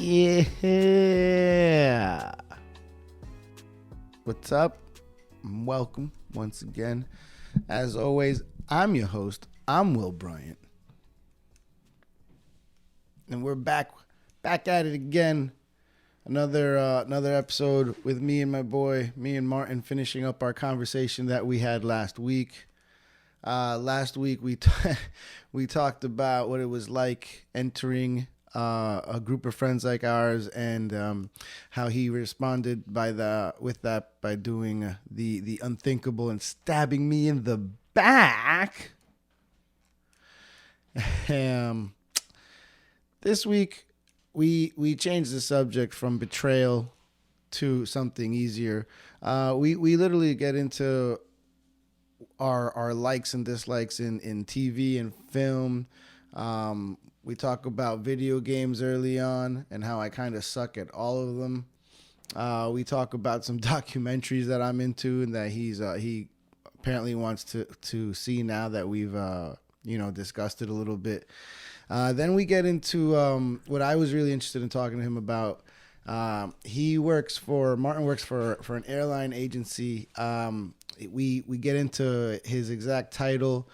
Yeah. What's up? Welcome once again. As always, I'm your host. I'm Will Bryant. And we're back at it again. Another episode with me and my boy, me and Martin, finishing up our conversation that we had last week. Last week we talked about what it was like entering a group of friends like ours, and how he responded by doing the unthinkable and stabbing me in the back. This week we changed the subject from betrayal to something easier. We literally get into our likes and dislikes in TV and film. We talk about video games early on and how I kind of suck at all of them. We talk about some documentaries that I'm into and that he apparently wants to see now that we've discussed it a little bit. Then we get into what I was really interested in talking to him about. Martin works for an airline agency. We get into his exact title,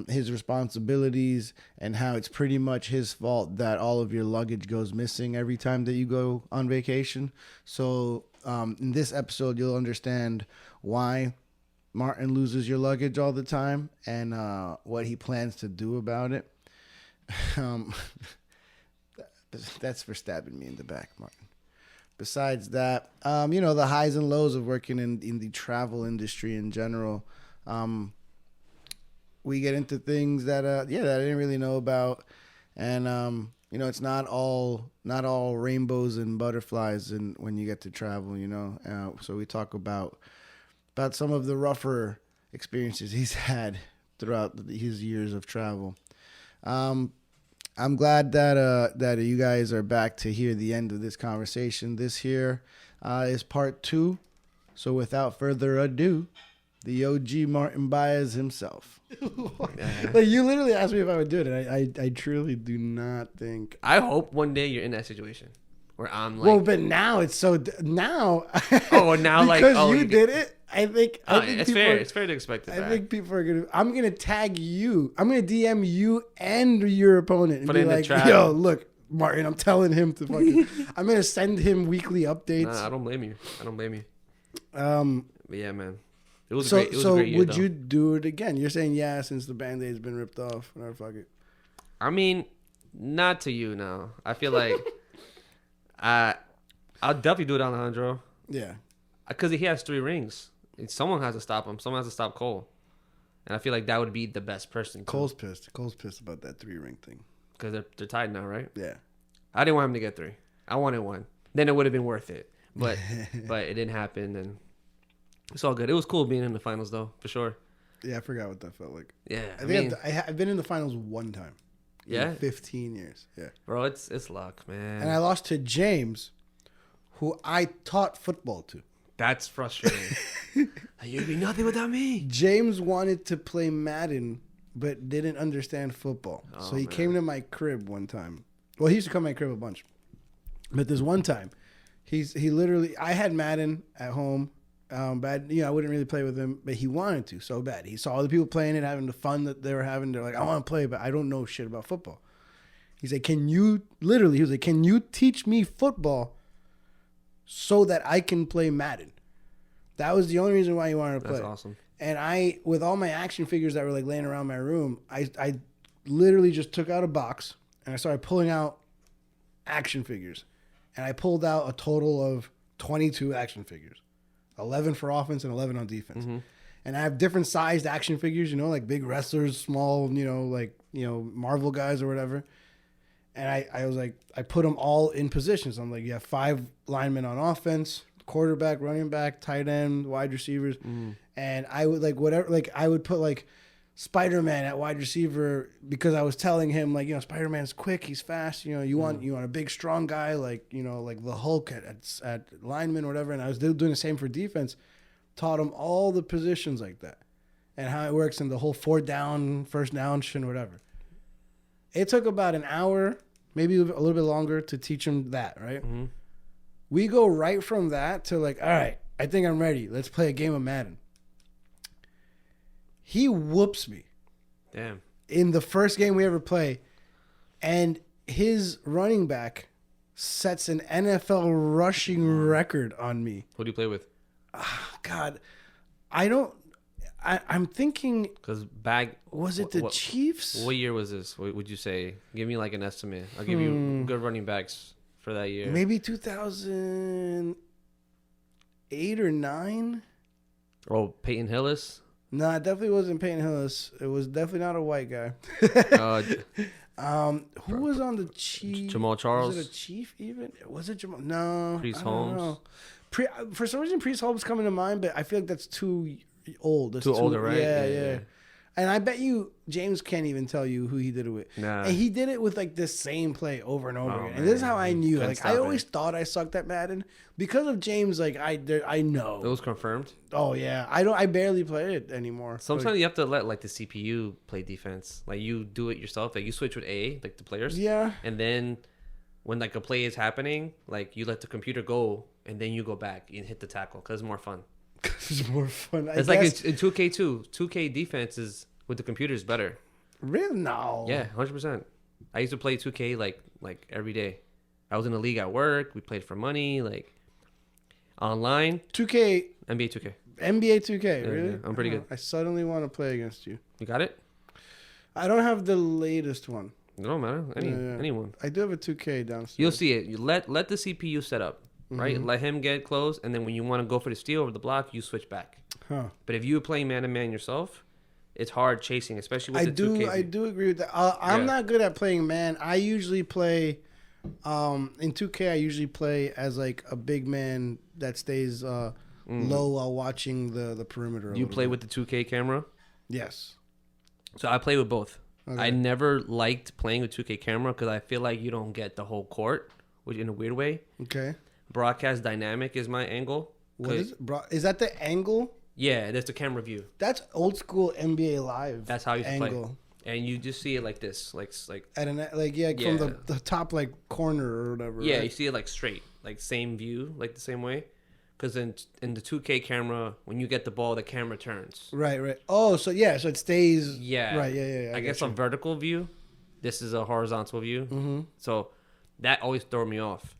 his responsibilities, and how it's pretty much his fault that all of your luggage goes missing every time that you go on vacation. So in this episode, you'll understand why Martin loses your luggage all the time and what he plans to do about it. That's for stabbing me in the back, Martin. Besides that, the highs and lows of working in the travel industry in general. We get into things that I didn't really know about, and it's not all rainbows and butterflies when you get to travel. So we talk about some of the rougher experiences he's had throughout his years of travel. I'm glad that you guys are back to hear the end of this conversation. This here is part 2. So without further ado, the OG Martin Baez himself. Like, you literally asked me if I would do it, and I truly do not think. I hope one day you're in that situation where I'm like. Well, but now it's so now. Oh, now because you did it. I think it's fair. It's fair to expect it. I think people are gonna. I'm gonna tag you. I'm gonna DM you and your opponent and be like, "Yo, look, Martin. I'm telling him to fucking. I'm gonna send him weekly updates." Nah, I don't blame you. But yeah, man. It was great. So would you do it again? You're saying since the Band-Aid's been ripped off. Whatever, fuck it. I mean, not to you now. I feel like I'll definitely do it, Alejandro. Yeah. Because he has 3 rings. Someone has to stop him. Someone has to stop Cole. And I feel like that would be the best person. Cole's pissed. Cole's pissed about that 3-ring thing. Because they're tied now, right? Yeah. I didn't want him to get 3. I wanted 1. Then it would have been worth it. But it didn't happen, and it's all good. It was cool being in the finals, though, for sure. Yeah, I forgot what that felt like. Yeah. I've been in the finals 1 time. Yeah? In 15 years. Yeah. Bro, it's luck, man. And I lost to James, who I taught football to. That's frustrating. You'd be nothing without me. James wanted to play Madden, but didn't understand football. So he came to my crib one time. Well, he used to come to my crib a bunch. But this one time, he literally, I had Madden at home. But I wouldn't really play with him, but he wanted to so bad. He saw other people playing it, having the fun that they were having. They're like, I want to play, but I don't know shit about football. He's like, can you teach me football so that I can play Madden? That was the only reason why he wanted to play. That's awesome. And with all my action figures that were like laying around my room, I literally just took out a box and I started pulling out action figures. And I pulled out a total of 22 action figures. 11 for offense and 11 on defense. Mm-hmm. And I have different sized action figures, like big wrestlers, small, Marvel guys or whatever. And I was like, I put them all in positions. I'm like, you have 5 linemen on offense, quarterback, running back, tight end, wide receivers. Mm. And I would I would put Spider-Man at wide receiver because I was telling him Spider-Man's quick, he's fast. You want a big strong guy like the Hulk at lineman or whatever. And I was doing the same for defense. Taught him all the positions like that and how it works and the whole 4 down, first down shit, whatever. It took about an hour maybe a little bit longer to teach him that, right? Mm-hmm. We go right from that to like, all right, I think I'm ready. Let's play a game of Madden. He whoops me. Damn. In the first game we ever play, and his running back sets an NFL rushing record on me. Who do you play with? Oh, God, I'm thinking. Because was it the Chiefs? What year was this? What would you say? Give me like an estimate. I'll give you good running backs for that year. Maybe 2008 or 9. Oh, Peyton Hillis. No, it definitely wasn't Peyton Hillis. It was definitely not a white guy. Who was on the Chiefs? Jamal Charles. Was it a Chief even? Was it Jamal? No. Priest Holmes. For some reason, Priest Holmes coming to mind, but I feel like that's too old. That's too older, right? Yeah. And I bet you James can't even tell you who he did it with. Nah. And he did it with like this same play over and over again. And this is how I knew. Like I always thought I sucked at Madden because of James. Like I know. It was confirmed. Oh yeah, I barely play it anymore. Sometimes you have to let like the CPU play defense. Like you do it yourself. Like you switch with A, like the players. Yeah. And then when like a play is happening, like you let the computer go, and then you go back and hit the tackle because it's more fun. It's more fun. It's like in 2K too. 2K defense is with the computer is better. Really? No. Yeah, 100%. I used to play 2K like every day. I was in a league at work. We played for money, like online. 2K. NBA 2K. NBA 2K. Really? Yeah, I'm pretty good. I suddenly want to play against you. You got it? I don't have the latest one. It don't matter. Anyone. I do have a 2K downstairs. You'll see it. You let the CPU set up, right? Mm-hmm. Let him get close, and then when you want to go for the steal over the block, you switch back. Huh. But if you're playing man-to-man yourself, it's hard chasing, especially with the 2K. I do agree with that. I'm not good at playing man. I usually play in 2K. I usually play as like a big man that stays low while watching the perimeter. You play with the 2K camera? Yes. So I play with both. Okay. I never liked playing with 2K camera because I feel like you don't get the whole court, which in a weird way. Okay. Broadcast dynamic is my angle. What is it? Is that the angle? Yeah, that's the camera view. That's old school NBA Live. That's how you angle. Play. And you just see it like this, like at an from the top like corner or whatever. Yeah, right? you see it like straight, like same view, like the same way. Because in the 2K camera, when you get the ball, the camera turns. Right. Oh, so it stays. Yeah. Right. Yeah. I guess a vertical view. This is a horizontal view. Mm-hmm. So that always threw me off.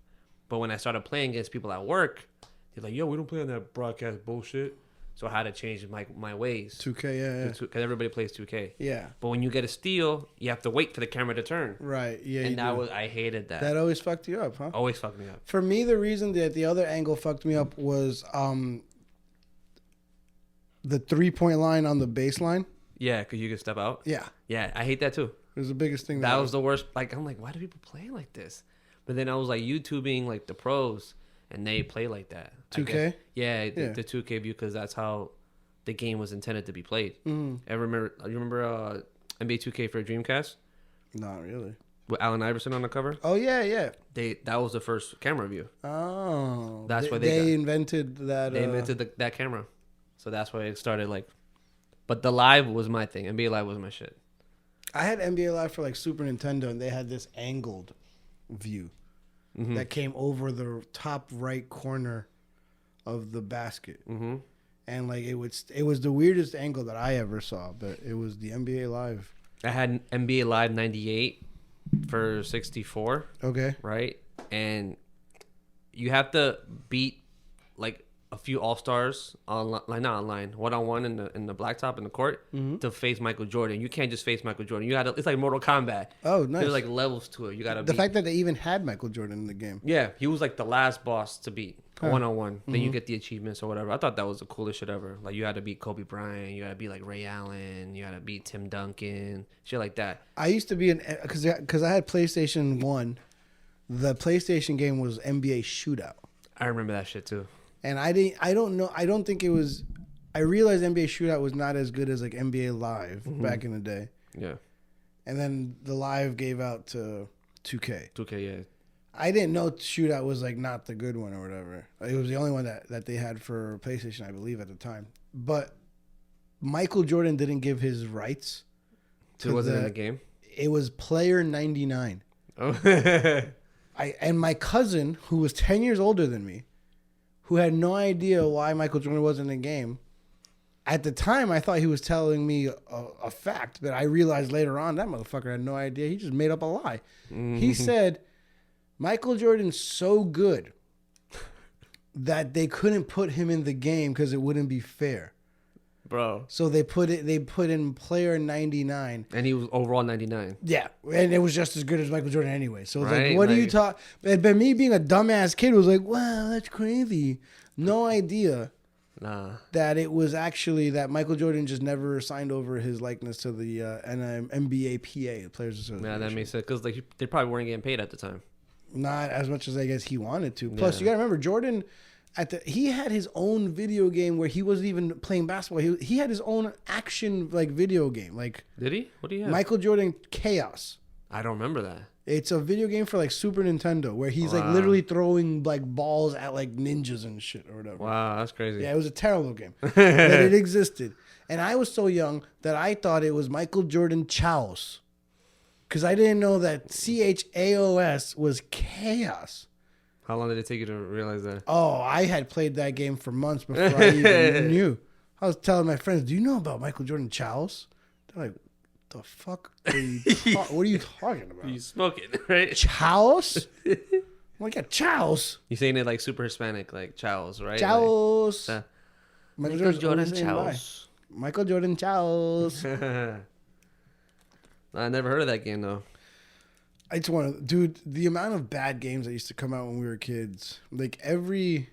But when I started playing against people at work, they're like, "Yo, we don't play on that broadcast bullshit." So I had to change my ways. 2K, yeah. Because everybody plays 2K. Yeah. But when you get a steal, you have to wait for the camera to turn. Right. Yeah. And I hated that. That always fucked you up, huh? Always fucked me up. For me, the reason that the other angle fucked me up was the 3-point line on the baseline. Yeah, because you can step out. Yeah. Yeah, I hate that too. It was the biggest thing. That was the worst. Like, I'm like, why do people play like this? But then I was like YouTubing like the pros, and they play like that. 2K? Yeah, the 2K view, because that's how the game was intended to be played. Mm-hmm. You remember NBA 2K for Dreamcast? Not really. With Allen Iverson on the cover? Oh, yeah. That was the first camera view. Oh. That's why they invented that. They invented that camera. So that's why it started like... But the live was my thing. NBA Live was my shit. I had NBA Live for like Super Nintendo, and they had this angled view that came over the top right corner of the basket. Mm-hmm. And like it was the weirdest angle that I ever saw, but it was the NBA Live. I had NBA Live 98 for 64. Okay. Right? And you have to beat like a few all-stars online, like not online, one-on-one in the blacktop in the court to face Michael Jordan. You can't just face Michael Jordan. You got to. It's like Mortal Kombat. Oh, nice. There's like levels to it. You got to. The fact that they even had Michael Jordan in the game. Yeah, he was like the last boss to beat one-on-one. Then you get the achievements or whatever. I thought that was the coolest shit ever. Like you had to beat Kobe Bryant. You had to beat like Ray Allen. You had to beat Tim Duncan. Shit like that. I used to be because I had PlayStation 1. The PlayStation game was NBA Shootout. I remember that shit too. And I don't think it was. I realized NBA Shootout was not as good as like NBA Live back in the day. Yeah. And then the Live gave out to 2K. 2K, yeah. I didn't know Shootout was like not the good one or whatever. It was the only one that they had for PlayStation, I believe, at the time. But Michael Jordan didn't give his rights. So it wasn't in the game? It was player 99. Oh. And my cousin, who was 10 years older than me, who had no idea why Michael Jordan wasn't in the game. At the time, I thought he was telling me a fact, but I realized later on that motherfucker had no idea. He just made up a lie. He said Michael Jordan's so good that they couldn't put him in the game because it wouldn't be fair. Bro. So they put in player 99. And he was overall 99. Yeah, and it was just as good as Michael Jordan anyway. So it's Right, like, what do you like- talk? But me being a dumbass kid was like, wow, that's crazy. No idea Nah. that it was actually that Michael Jordan just never signed over his likeness to the NBA PA, the Players Association. Yeah, that makes sense. Because like, they probably weren't getting paid at the time. Not as much as I guess he wanted to. Plus, Yeah. you got to remember, Jordan, he had his own video game where he wasn't even playing basketball. He had his own action like video game, like Did he? What do you have? Michael Jordan Chaos. I don't remember that. It's a video game for like Super Nintendo where he's like Wow. literally throwing like balls at like ninjas and shit or whatever. Wow, that's crazy. Yeah, it was a terrible game, but it existed. And I was so young that I thought it was Michael Jordan Chaos, because I didn't know that CHAOS was chaos. How long did it take you to realize that? Oh, I had played that game for months before I even knew. I was telling my friends, "Do you know about Michael Jordan Chaos?" They're like, "The fuck? What are you talking about? You smoking, right? Chaos?" I'm like, "Yeah, Chaos. You saying it like super Hispanic, like Chaos, right? Chaos." Like, Michael Michael Jordan's Jordan always saying bye. Chaos. Michael Jordan Chaos. I never heard of that game though. It's one of dude. The amount of bad games that used to come out when we were kids, like every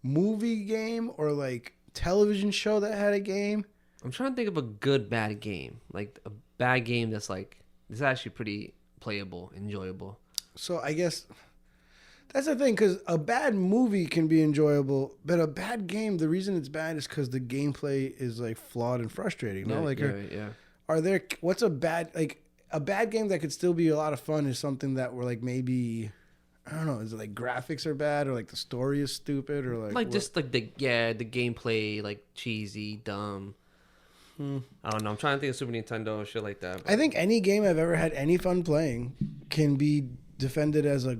movie game or like television show that had a game. I'm trying to think of a good bad game, like a bad game that's like this is actually pretty playable, enjoyable. So I guess that's the thing, because a bad movie can be enjoyable, but a bad game, the reason it's bad is because the gameplay is like flawed and frustrating. No, like yeah. are there? What's a bad game that could still be a lot of fun is something that were like maybe. I don't know. Is it like graphics are bad or like the story is stupid or like Like just like the gameplay like cheesy, dumb. I don't know. I'm trying to think of Super Nintendo shit like that. But I think any game I've ever had any fun playing can be defended as a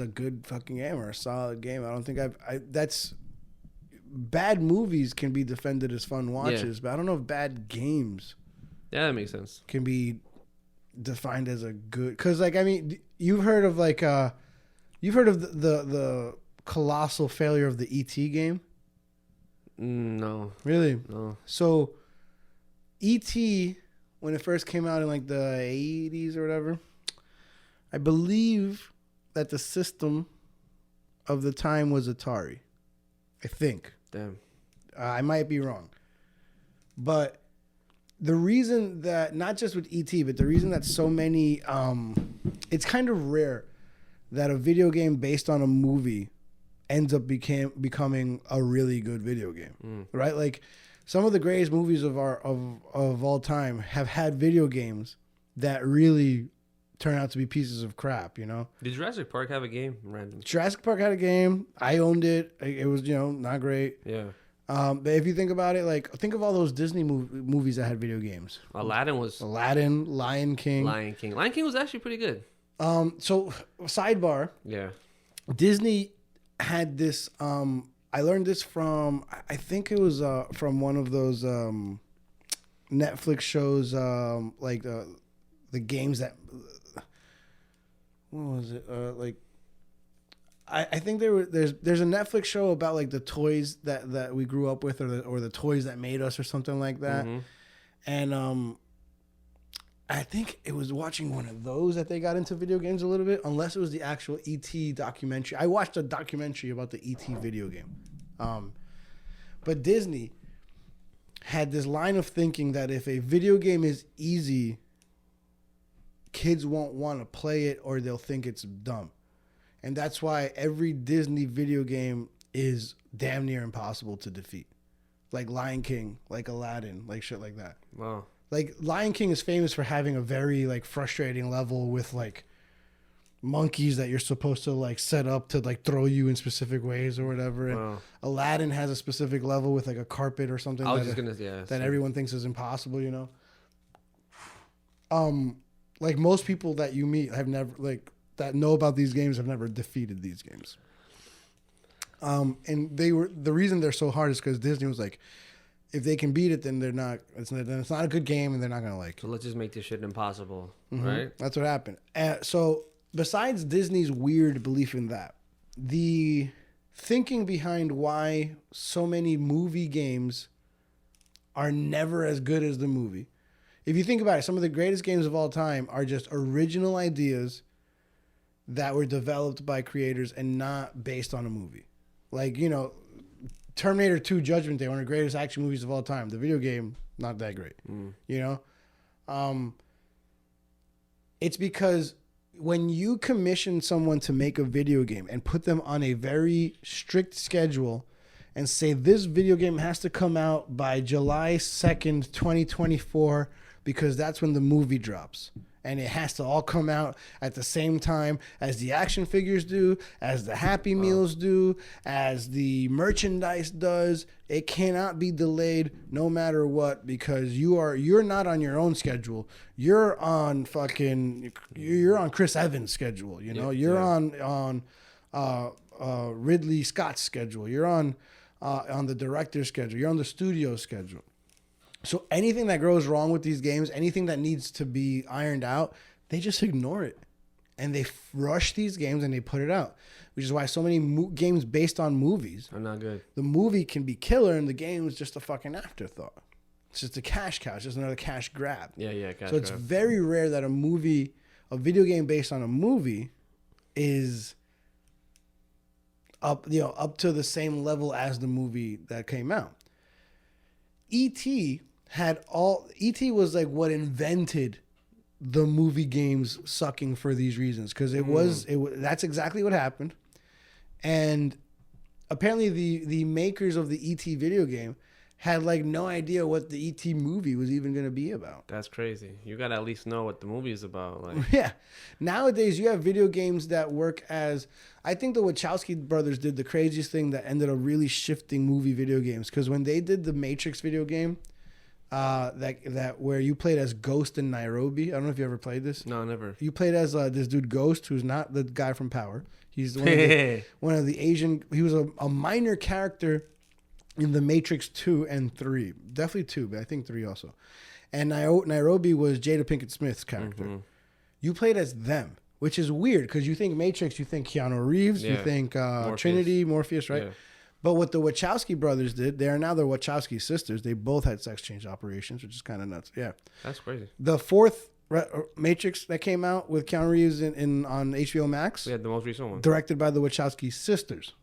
good fucking game or a solid game. I don't think that's bad movies can be defended as fun watches, but I don't know if bad games yeah, that makes sense. can be defined as a good. Because like I mean, you've heard of like you've heard of the colossal failure of the E.T. game. No, Really? no. So, E.T., when it first came out in like the 80s or whatever, I believe that the system of the time was Atari. I think. Damn. I might be wrong. But the reason that, not just with E.T., but the reason that so many, it's kind of rare that a video game based on a movie ends up becoming a really good video game, right? Like some of the greatest movies of all time have had video games that really turn out to be pieces of crap, you know? Did Jurassic Park have a game? Random. Jurassic Park had a game. I owned it. It was, not great. Yeah. But if you think about it, like think of all those Disney movies that had video games. Aladdin was Aladdin, Lion King. Lion King. Lion King was actually pretty good. So sidebar, Yeah. Disney had this. I learned this from. I think it was from one of those Netflix shows, like the games that. What was it? I think there's a Netflix show about like the toys that we grew up with, or the toys that made us, or something like that. Mm-hmm. And I think it was watching one of those that they got into video games a little bit, unless it was the actual E.T. documentary. I watched a documentary about the E.T. video game. But Disney had this line of thinking that if a video game is easy, kids won't want to play it or they'll think it's dumb. And that's why every Disney video game is damn near impossible to defeat. Like Lion King, like Aladdin, like shit like that. Wow. Like Lion King is famous for having a very like frustrating level with like monkeys that you're supposed to like set up to like throw you in specific ways or whatever. And Wow. Aladdin has a specific level with like a carpet or something I was just gonna, yeah. that everyone thinks is impossible, Like most people that you meet have never that know about these games have never defeated these games. And the reason they're so hard is because Disney was like, if they can beat it, then they're not. It's not a good game, and they're not gonna like. So let's just make this shit impossible, right? That's what happened. So besides Disney's weird belief in that, the thinking behind why so many movie games are never as good as the movie. If you think about it, some of the greatest games of all time are just original ideas that were developed by creators and not based on a movie. Like, you know, Terminator 2 Judgment Day, one of the greatest action movies of all time. The video game, not that great. You know? It's because when you commission someone to make a video game and put them on a very strict schedule and say this video game has to come out by July 2nd, 2024, because that's when the movie drops. And it has to all come out at the same time as the action figures do, as the Happy Meals do, as the merchandise does. It cannot be delayed no matter what, because you're not on your own schedule. You're on Chris Evans' schedule. You know, you're on Ridley Scott's schedule. You're on the director's schedule. You're on the studio schedule. So anything that goes wrong with these games, anything that needs to be ironed out, they just ignore it. And they rush these games and they put it out. Which is why so many games based on movies are not good. The movie can be killer and the game is just a fucking afterthought. It's just a cash cow. It's just another cash grab. Yeah, cash So it's very rare that a video game based on a movie is up to the same level as the movie that came out. E.T. was like what invented the movie games sucking for these reasons, because that's exactly what happened. And apparently the makers of the E.T. video game had like no idea what the E.T. movie was even going to be about. That's crazy. You got to at least know what the movie is about. Like, yeah. Nowadays you have video games that work as, I think the Wachowski brothers did the craziest thing that ended up really shifting movie video games. Because when they did the Matrix video game, that where you played as Ghost in Nairobi. I don't know if you ever played this. No, never. You played as this dude Ghost, who's not the guy from Power. He's one of the Asian. He was a minor character in the Matrix 2 and 3. Definitely 2, but I think 3 also. And Nairobi was Jada Pinkett Smith's character. Mm-hmm. You played as them, which is weird because you think Matrix, you think Keanu Reeves, you think Trinity, Morpheus, right? Yeah. But what the Wachowski brothers did, they are now the Wachowski sisters. They both had sex change operations, which is kind of nuts. Yeah. That's crazy. The fourth Matrix that came out with Keanu Reeves on HBO Max. Yeah, the most recent one. Directed by the Wachowski sisters.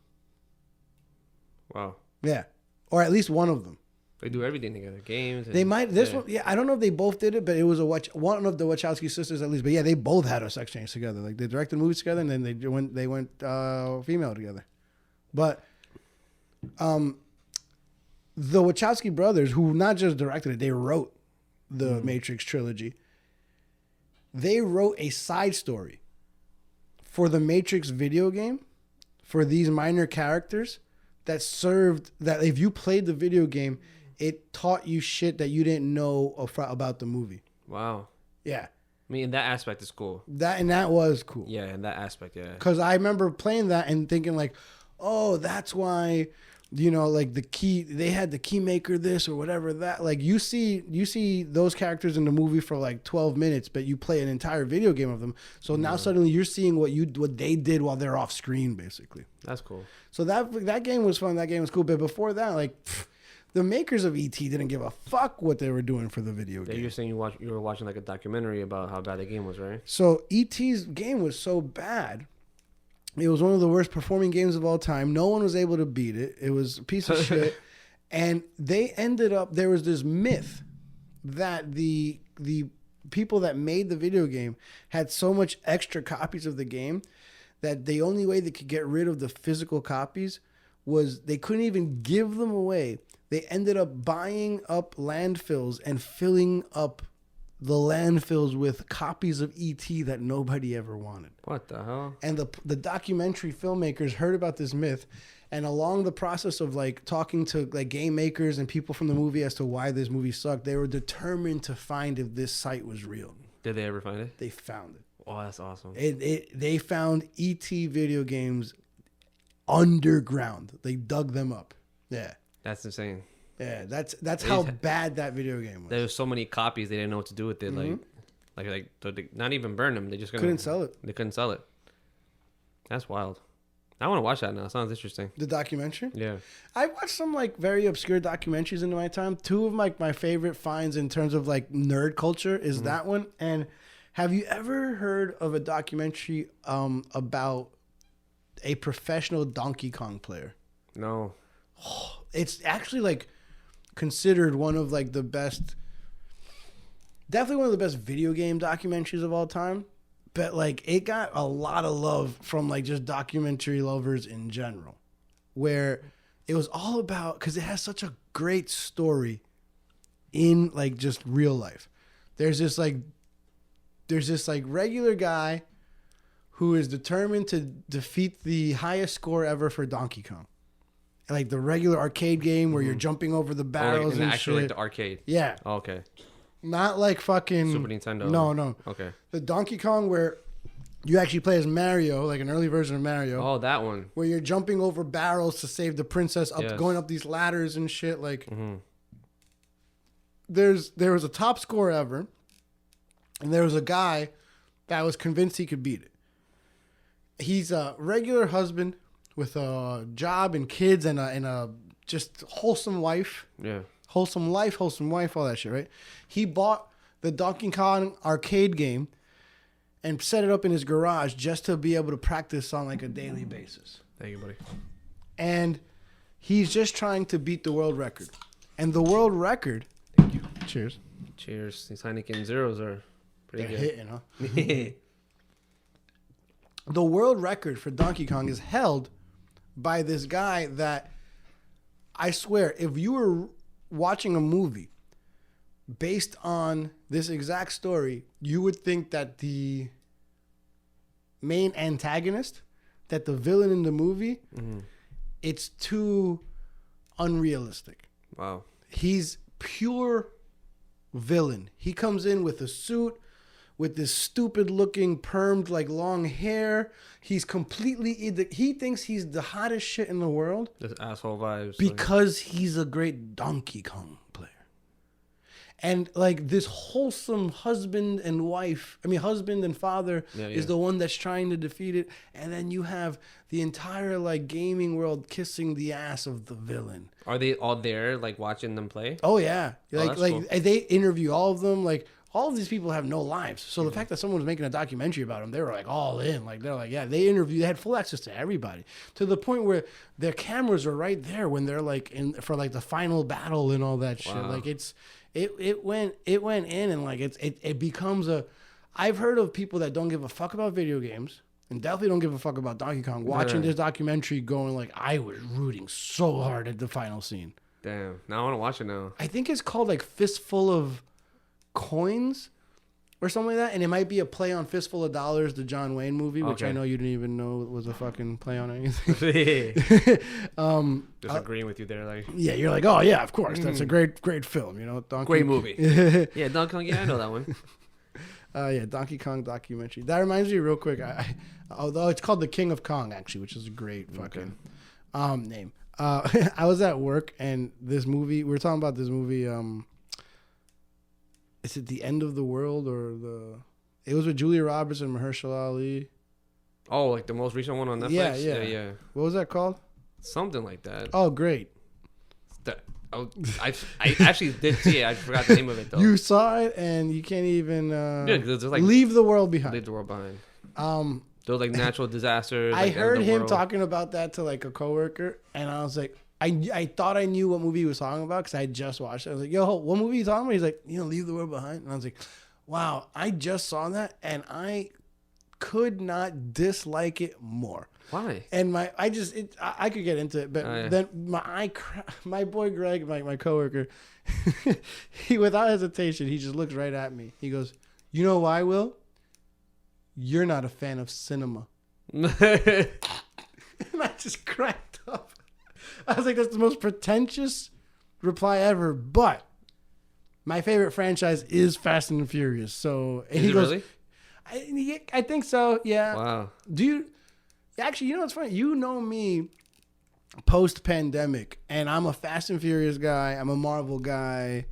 Wow. Yeah. Or at least one of them. They do everything together. Games. They might. One. Yeah, I don't know if they both did it, but it was one of the Wachowski sisters at least. But yeah, they both had a sex change together. Like they directed movies together, and then they went female together. But the Wachowski brothers, who not just directed it, they wrote the Matrix trilogy. They wrote a side story for the Matrix video game for these minor characters that served, that if you played the video game, it taught you shit that you didn't know about the movie. Wow. Yeah. I mean, that aspect is cool. That was cool. Yeah, in that aspect, yeah. Because I remember playing that and thinking like, oh, that's why, like they had the key maker this or whatever that. Like you see those characters in the movie for like 12 minutes, but you play an entire video game of them. So now suddenly you're seeing what they did while they're off screen, basically. That's cool. So that game was fun. That game was cool. But before that, the makers of E.T. didn't give a fuck what they were doing for the video game. Yeah, you're saying you were watching like a documentary about how bad the game was, right? So E.T.'s game was so bad. It was one of the worst performing games of all time. No one was able to beat it. It was a piece of shit. And they ended up, there was this myth that the people that made the video game had so much extra copies of the game that the only way they could get rid of the physical copies was they couldn't even give them away. They ended up buying up landfills and filling up the landfills with copies of E.T. that nobody ever wanted. What the hell? And the documentary filmmakers heard about this myth, and along the process of talking to game makers and people from the movie as to why this movie sucked, they were determined to find if this site was real. Did they ever find it? They found it. Oh, that's awesome. They found E.T. video games underground. They dug them up. Yeah. That's insane. Yeah, that's how bad that video game was. There was so many copies they didn't know what to do with it. Like they not even burn them. They just couldn't sell it. They couldn't sell it. That's wild. I want to watch that now. It sounds interesting. The documentary? Yeah. I watched some like very obscure documentaries in my time. Two of my favorite finds in terms of like nerd culture is that one. And have you ever heard of a documentary about a professional Donkey Kong player? No. It's actually like considered one of like the best, definitely one of the best video game documentaries of all time. But like it got a lot of love from like just documentary lovers in general, where it was all about, because it has such a great story in like just real life. There's this regular guy who is determined to defeat the highest score ever for Donkey Kong. Like the regular arcade game where you're jumping over the barrels and actually shit. like the arcade. Yeah. Oh, okay. Not like fucking Super Nintendo. No. Okay. The Donkey Kong where you actually play as Mario, like an early version of Mario. Oh, that one. Where you're jumping over barrels to save the princess, going up these ladders and shit. Like, there was a top score ever, and there was a guy that was convinced he could beat it. He's a regular husband with a job and kids and a just wholesome wife. Yeah. Wholesome life, wholesome wife, all that shit, right? He bought the Donkey Kong arcade game and set it up in his garage just to be able to practice on like a daily basis. Thank you, buddy. And he's just trying to beat the world record. And the world record... Thank you. Cheers. Cheers. These Heineken Zeros are pretty They're good. hitting, huh? The world record for Donkey Kong is held by this guy that, I swear, if you were watching a movie based on this exact story, you would think that the main antagonist, that the villain in the movie, it's too unrealistic. Wow. He's pure villain. He comes in with a suit, with this stupid looking permed like long hair. He's completely, he thinks he's the hottest shit in the world. This asshole vibes. Because he's a great Donkey Kong player. And like this wholesome husband and father is the one that's trying to defeat it. And then you have the entire like gaming world kissing the ass of the villain. Are they all there like watching them play? Oh yeah. Like cool. They interview all of them. Like all of these people have no lives. So the fact that someone was making a documentary about them, they were like all in. Like they're like, yeah, they had full access to everybody, to the point where their cameras are right there when they're like in for like the final battle and all that shit. Like it went in, and like it becomes a. I've heard of people that don't give a fuck about video games and definitely don't give a fuck about Donkey Kong watching this documentary going like, I was rooting so hard at the final scene. Damn. Now I want to watch it now. I think it's called like Fistful of Coins or something like that, and it might be a play on Fistful of Dollars, the John Wayne movie, which I know you didn't even know was a fucking play on anything. Just agreeing with you there, like yeah, you're like, oh yeah, of course, that's a great film, you know. Great movie. Yeah, Donkey Kong. Yeah, I know that one. Yeah, Donkey Kong documentary. That reminds me real quick. Although it's called The King of Kong actually, which is a great fucking name. I was at work and this movie. We were talking about this movie. Is it The End of the World or the? It was with Julia Roberts and Mahershala Ali. Oh, like the most recent one on Netflix. Yeah. What was that called? Something like that. Oh, great. I actually did see it. I forgot the name of it though. You saw it and you can't even like leave the world behind. Leave the world behind. There was like natural disasters. I like, heard him talking about that to like a coworker, and I was like, I thought I knew what movie he was talking about because I had just watched it. I was like, yo, what movie are you talking about? He's like, Leave the World Behind. And I was like, wow, I just saw that and I could not dislike it more. Why? And I could get into it, but then my boy Greg, my coworker, he without hesitation, he just looks right at me. He goes, you know why, Will? You're not a fan of cinema. And I just cracked up. I was like, that's the most pretentious reply ever. But My favorite franchise is Fast and the Furious. So and Is he it goes, really? I think so. Yeah. Wow. Do you actually? You know what's funny? You know me post pandemic, and I'm a Fast and Furious guy. I'm a Marvel guy.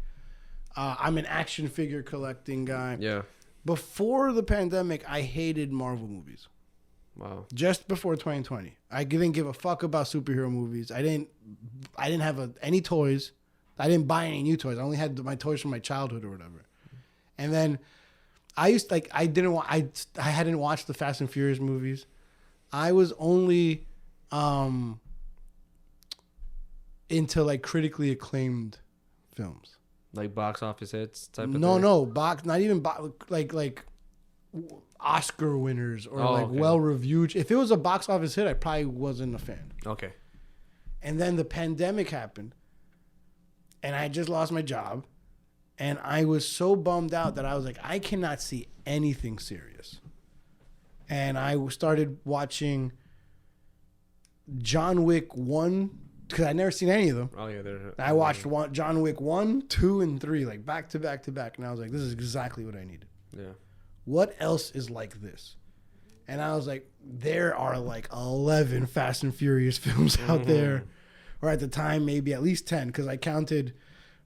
I'm an action figure collecting guy. Yeah. Before the pandemic, I hated Marvel movies. Wow. Just before 2020, I didn't give a fuck about superhero movies. I didn't have any toys. I didn't buy any new toys. I only had my toys from my childhood or whatever. And then I hadn't watched the Fast and Furious movies. I was only into like critically acclaimed films. Like box office hits type of No, thing? no, not even like Oscar winners or Okay. well reviewed. If it was a box office hit, I probably wasn't a fan. Okay. And then the pandemic happened, and I just lost my job, and I was so bummed out that I was like, I cannot see anything serious. And I started watching John Wick 1, because I'd never seen any of them. Oh, yeah. I watched John Wick 1, 2, and 3, like back to back to back. And I was like, this is exactly what I needed. Yeah. What else is like this? And I was like, there are like 11 Fast and Furious films out there. Or at the time, maybe at least 10, because I counted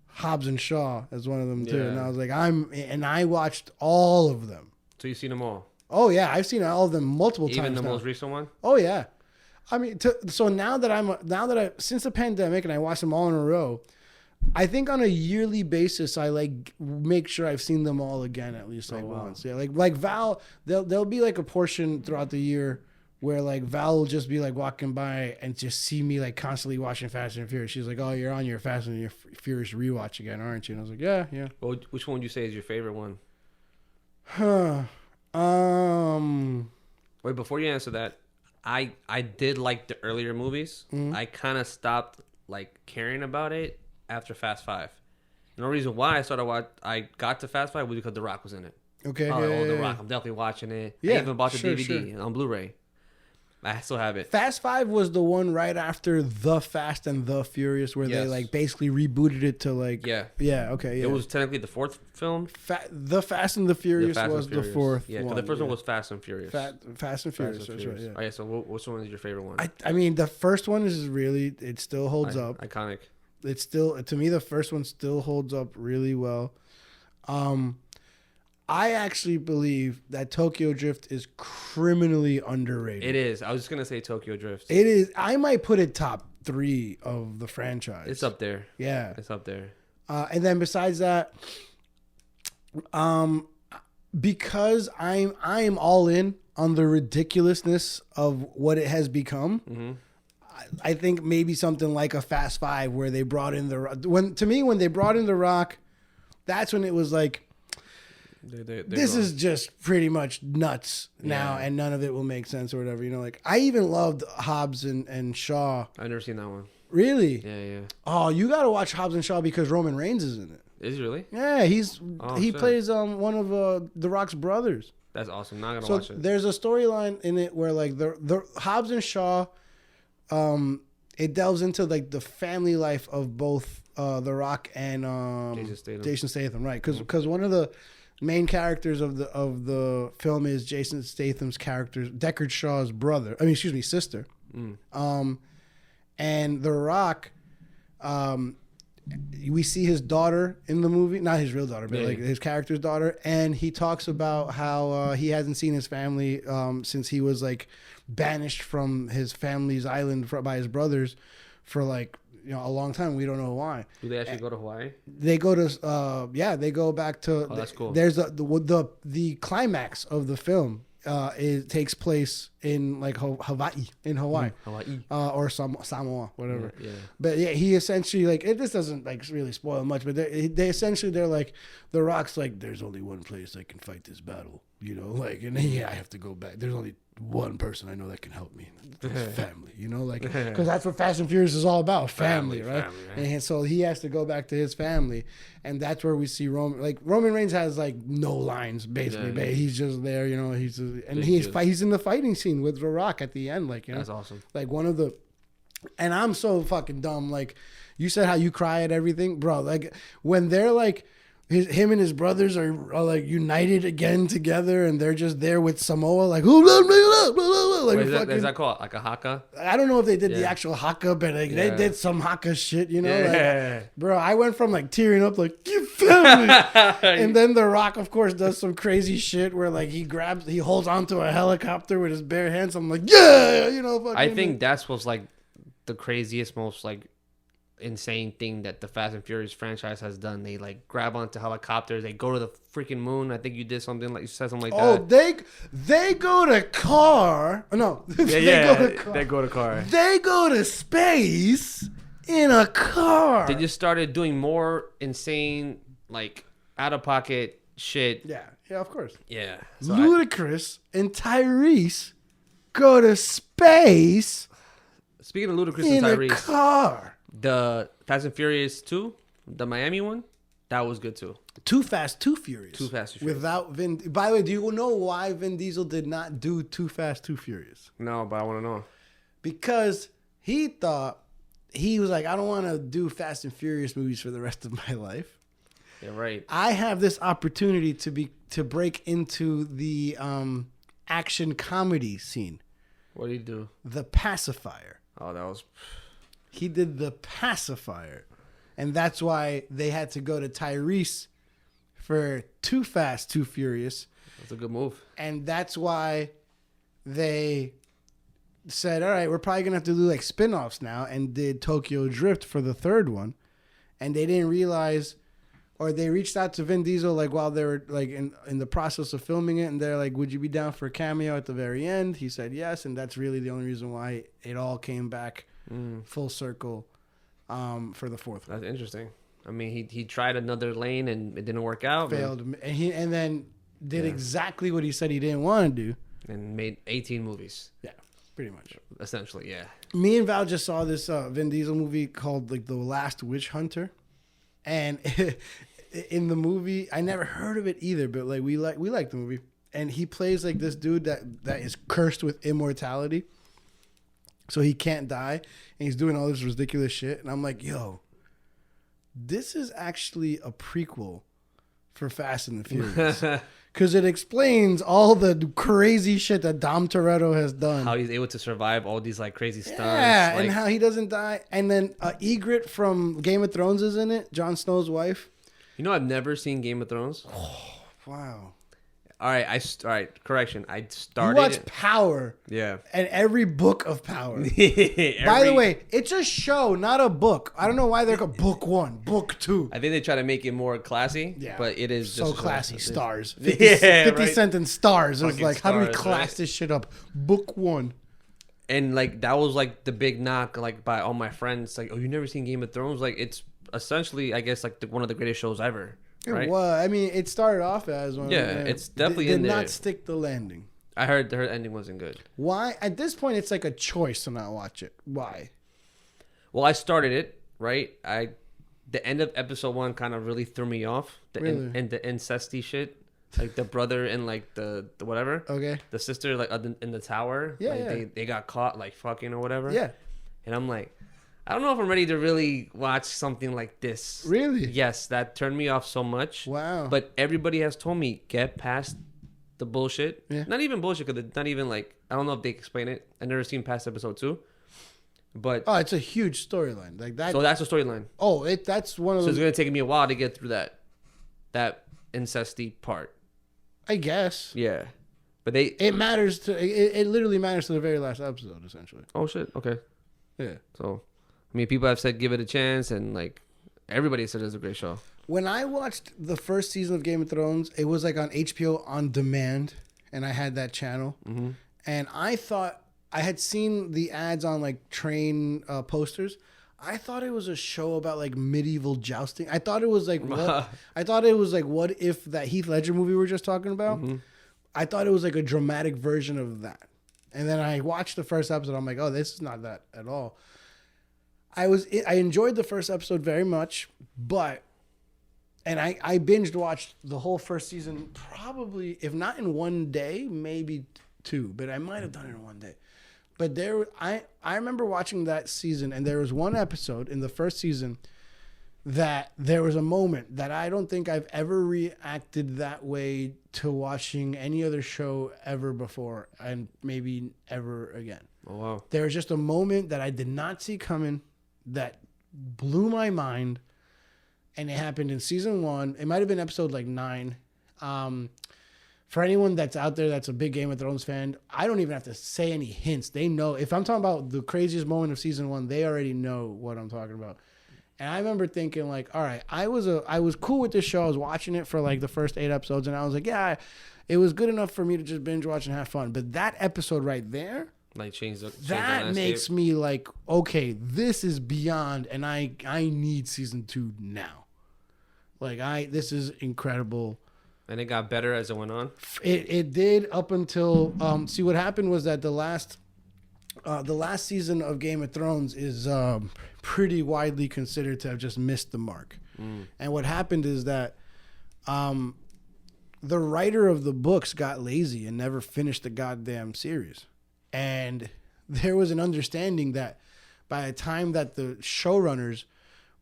Hobbs and Shaw as one of them too. Yeah. And I was like, I watched all of them. So you've seen them all? Oh yeah, I've seen all of them multiple times. Even the now. most recent one? Oh yeah, I mean, so now that since the pandemic and I watched them all in a row, I think on a yearly basis I like make sure I've seen them all again at least once. Yeah, like Val, there'll be like a portion throughout the year where like Val will just be like walking by and just see me like constantly watching Fast and Furious. She's like, "Oh, you're on your Fast and Furious rewatch again, aren't you?" And I was like, "Yeah, yeah." Well, which one would you say is your favorite one? Huh. Wait, before you answer that, I did like the earlier movies. Mm-hmm. I kind of stopped like caring about it after Fast 5. No reason why I got to Fast 5 was because The Rock was in it. Okay. The Rock. I'm definitely watching it. Yeah, I even bought the sure, DVD on Blu-ray. I still have it. Fast 5 was the one right after The Fast and the Furious where they Yes. like basically rebooted it to like Yeah. Okay, yeah. It was technically the fourth film. The Fast and the Furious Fast and was Furious. the fourth. Yeah, because the first one was Fast and Furious. Fast and Furious. That's right. Yeah. Oh, yeah. So which one is your favorite one? I mean, the first one is really, it still holds up. Iconic. It's still, to me, the first one still holds up really well. I actually believe that Tokyo Drift is criminally underrated. It is. I was just gonna say Tokyo Drift. It is. I might put it top 3 of the franchise. It's up there. Yeah. It's up there. And then besides that, because I'm all in on the ridiculousness of what it has become. Mm-hmm. I think maybe something like a Fast 5 where they brought in when they brought in The Rock, that's when it was like, this is just pretty much nuts now, and none of it will make sense or whatever. You know, like I even loved Hobbs and Shaw. I've never seen that one. Really? Yeah. Oh, you got to watch Hobbs and Shaw because Roman Reigns is in it. Is he really? Yeah, he shit. plays one of The Rock's brothers. That's awesome. Now I'm gonna watch it. There's a storyline in it where like the Hobbs and Shaw, it delves into like the family life of both The Rock and Jason Statham, right? Because one of the main characters of the film is Jason Statham's character, Deckard Shaw's sister. And The Rock, we see his daughter in the movie, not his real daughter, but like his character's daughter, and he talks about how he hasn't seen his family since he was like banished from his family's island by his brothers for like a long time. We don't know why. Do they actually go to Hawaii? They go to they go back to. Oh, that's cool. There's the climax of the film. It takes place in like Hawaii, or Samoa, whatever. Yeah. But yeah, he essentially like this doesn't like really spoil much, but they essentially they're like The Rock's like, there's only one place I can fight this battle, like, and I have to go back. There's only one person I know that can help me. It's family, like, because that's what Fast and Furious is all about, family, right? And so he has to go back to his family, and that's where we see Roman. Like Roman Reigns has like no lines basically, but he's just there, he's in the fighting scene with The Rock at the end, like, that's awesome. Like and I'm so fucking dumb. Like you said, how you cry at everything, bro. Like when they're like him and his brothers are like united again together, and they're just there with Samoa, like blah, blah, blah, blah, blah, like Wait, fucking, is that called like a haka? I don't know if they did the Yeah. actual haka, but like they Yeah. did some haka shit, you know. Yeah. Like, bro, I went from like tearing up, like you family, and then The Rock, of course, does some crazy shit where like he holds onto a helicopter with his bare hands. I'm like, yeah, you know. Fucking, I think that's what's like the craziest, most like insane thing that the Fast and Furious franchise has done. They like grab onto helicopters, they go to the freaking moon. I think you did something like you said something like that. They go to car. No, Yeah, go to car. they go to car. They go to space in a car. They just started doing more insane, like out of pocket shit. Yeah, of course. Yeah. Ludacris and Tyrese go to space Speaking of Ludacris in and a Tyrese, car. the Fast and Furious 2, the Miami one, that was good too. Too Fast, Too Furious. Too Fast, Too Furious. Without Vin. By the way, do you know why Vin Diesel did not do Too Fast, Too Furious? No, but I want to know. Because he thought, he was like, I don't want to do Fast and Furious movies for the rest of my life. Yeah, right. I have this opportunity to break into the action comedy scene. What did he do? The Pacifier. Oh, that was. He did The Pacifier. And that's why they had to go to Tyrese for Too Fast, Too Furious. That's a good move. And that's why they said, all right, we're probably going to have to do like spin-offs now, and did Tokyo Drift for the third one. And they didn't realize, or they reached out to Vin Diesel like while they were like in the process of filming it, and they're like, would you be down for a cameo at the very end? He said yes, and that's really the only reason why it all came back full circle for the fourth one. That's interesting. I mean, he tried another lane and it didn't work out. Failed, and then did exactly what he said he didn't want to do. And made 18 movies. Yeah, pretty much. Essentially, yeah. Me and Val just saw this Vin Diesel movie called like The Last Witch Hunter, and in the movie, I never heard of it either, but like we like the movie, and he plays like this dude that is cursed with immortality, so he can't die, and he's doing all this ridiculous shit, and I'm like, yo, this is actually a prequel for Fast and the Furious. Because it explains all the crazy shit that Dom Toretto has done. How he's able to survive all these like crazy stunts. Yeah, like, and how he doesn't die. And then Ygritte from Game of Thrones is in it, Jon Snow's wife. You know, I've never seen Game of Thrones. Wow. All right, all right. Correction. I You started. watch Power Yeah. and every book of Power. By By the way, it's a show, not a book. I don't know why they're called Book 1, Book 2. I think they try to make it more classy. Yeah, But it is so just classy. So, Stars. Yeah, 50 right. Cent and Stars. It was Fucking like, how do we stars, class right? this shit up? Book 1. And like that was like the big knock, like by all my friends, like, oh, you never seen Game of Thrones? Like it's essentially, I guess, like one of the greatest shows ever. Right? Well, I mean, it started off as one. Yeah, it's definitely did in there. not stick the landing. I heard her ending wasn't good. Why? At this point, it's like a choice to not watch it. Why? Well, I started it, right? The end of episode 1 kind of really threw me off. Really? And the incesty shit, like the brother and like the whatever, Okay. the sister like in the tower. Yeah, like, yeah. They got caught like fucking or whatever. Yeah. And I'm like, I don't know if I'm ready to really watch something like this. Really? Yes, that turned me off so much. Wow. But everybody has told me get past the bullshit. Yeah. Not even bullshit, because it's not even like, I don't know if they explain it. I've never seen past episode 2. But Oh, it's a huge storyline like that. so that's the storyline. Oh, that's one of So it's those. gonna take me a while to get through that incesty part. I guess Yeah, but they. it matters to. It literally matters to the very last episode, essentially. Oh shit. Okay. Yeah. So, I mean, people have said give it a chance, and like everybody said it's a great show. When I watched the first season of Game of Thrones, it was like on HBO on demand, and I had that channel, and I thought I had seen the ads on like train posters. I thought it was a show about like medieval jousting. I thought it was like what I thought it was like what if that Heath Ledger movie we were just talking about. I thought it was like a dramatic version of that. And then I watched the first episode. I'm like, oh, this is not that at all. I enjoyed the first episode very much, and I binged watched the whole first season probably, if not in one day, maybe 2, but I might have done it in one day. But I remember watching that season, and there was one episode in the first season that there was a moment that I don't think I've ever reacted that way to watching any other show ever before, and maybe ever again. Oh, wow. There was just a moment that I did not see coming that blew my mind, and it happened in season 1. It might have been episode like 9. For anyone that's out there that's a big Game of Thrones fan, I don't even have to say any hints. They know. If I'm talking about the craziest moment of season 1, they already know what I'm talking about. And I remember thinking, like, all right, I was cool with this show. I was watching it for like the first 8 episodes, and I was like, yeah, it was good enough for me to just binge watch and have fun. But that episode right there, Like change the that makes me like, okay, this is beyond, and I need season 2 now. Like this is incredible. And it got better as it went on. It did up until see what happened was that the last season of Game of Thrones is pretty widely considered to have just missed the mark. And what happened is that the writer of the books got lazy and never finished the goddamn series. And there was an understanding that by the time that the showrunners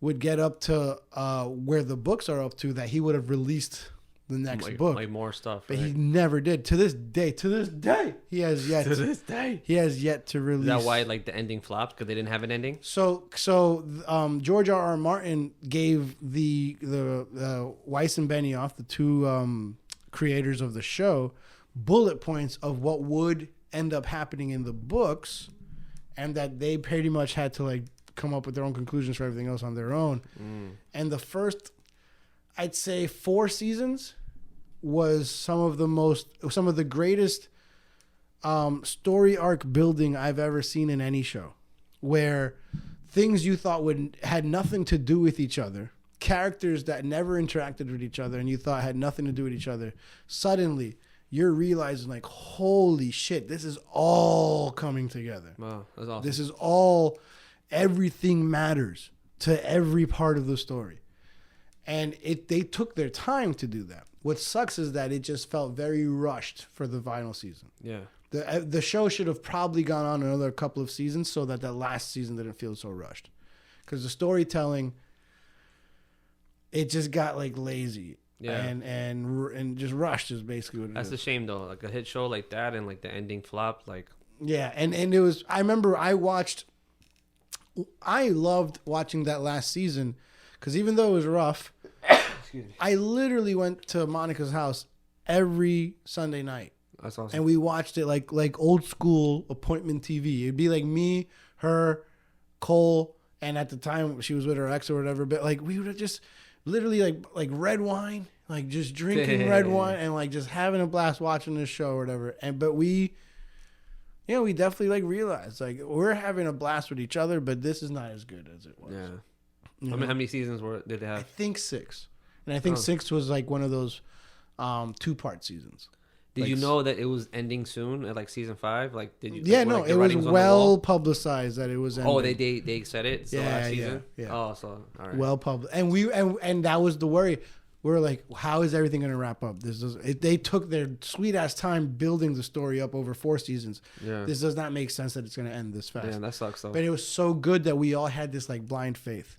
would get up to where the books are up to, that he would have released the next book, like more stuff. But right? he never did. To this day, he has yet to release. Is that why like the ending flopped because they didn't have an ending? So George R.R. Martin gave the Weiss and Benioff, the two creators of the show, bullet points of what would end up happening in the books, and that they pretty much had to like come up with their own conclusions for everything else on their own. And the first, I'd say, 4 seasons was some of the greatest story arc building I've ever seen in any show, where things you thought had nothing to do with each other, characters that never interacted with each other and you thought had nothing to do with each other, suddenly you're realizing like, holy shit, this is all coming together. Wow, that's awesome. This is all, everything matters to every part of the story. And they took their time to do that. What sucks is that it just felt very rushed for the final season. Yeah. The show should have probably gone on another couple of seasons so that last season didn't feel so rushed. Because the storytelling, it just got like lazy. Yeah. And just rushed is basically what it is. That's a shame though. Like a hit show like that and like the ending flopped. Like. Yeah, and it was. I remember I loved watching that last season because even though it was rough, I literally went to Monica's house every Sunday night. That's awesome. And we watched it like old school appointment TV. It'd be like me, her, Cole, and at the time she was with her ex or whatever. But like we would just literally like red wine, like just drinking red wine and like just having a blast watching this show or whatever. But we definitely like realized like we're having a blast with each other, but this is not as good as it was. Yeah. How many seasons did they have? I think 6. And I think 6 was like one of those 2-part seasons. Did you know that it was ending soon at like season 5? Like, did you? Yeah, like, no, like, it was well publicized that it was ending. Oh, they said it. It's the last season. Yeah. Oh, so all right. Well public, and that was the worry. We were like, how is everything going to wrap up? They took their sweet ass time building the story up over 4 seasons. Yeah. This does not make sense that it's going to end this fast. Yeah, that sucks though. But it was so good that we all had this like blind faith.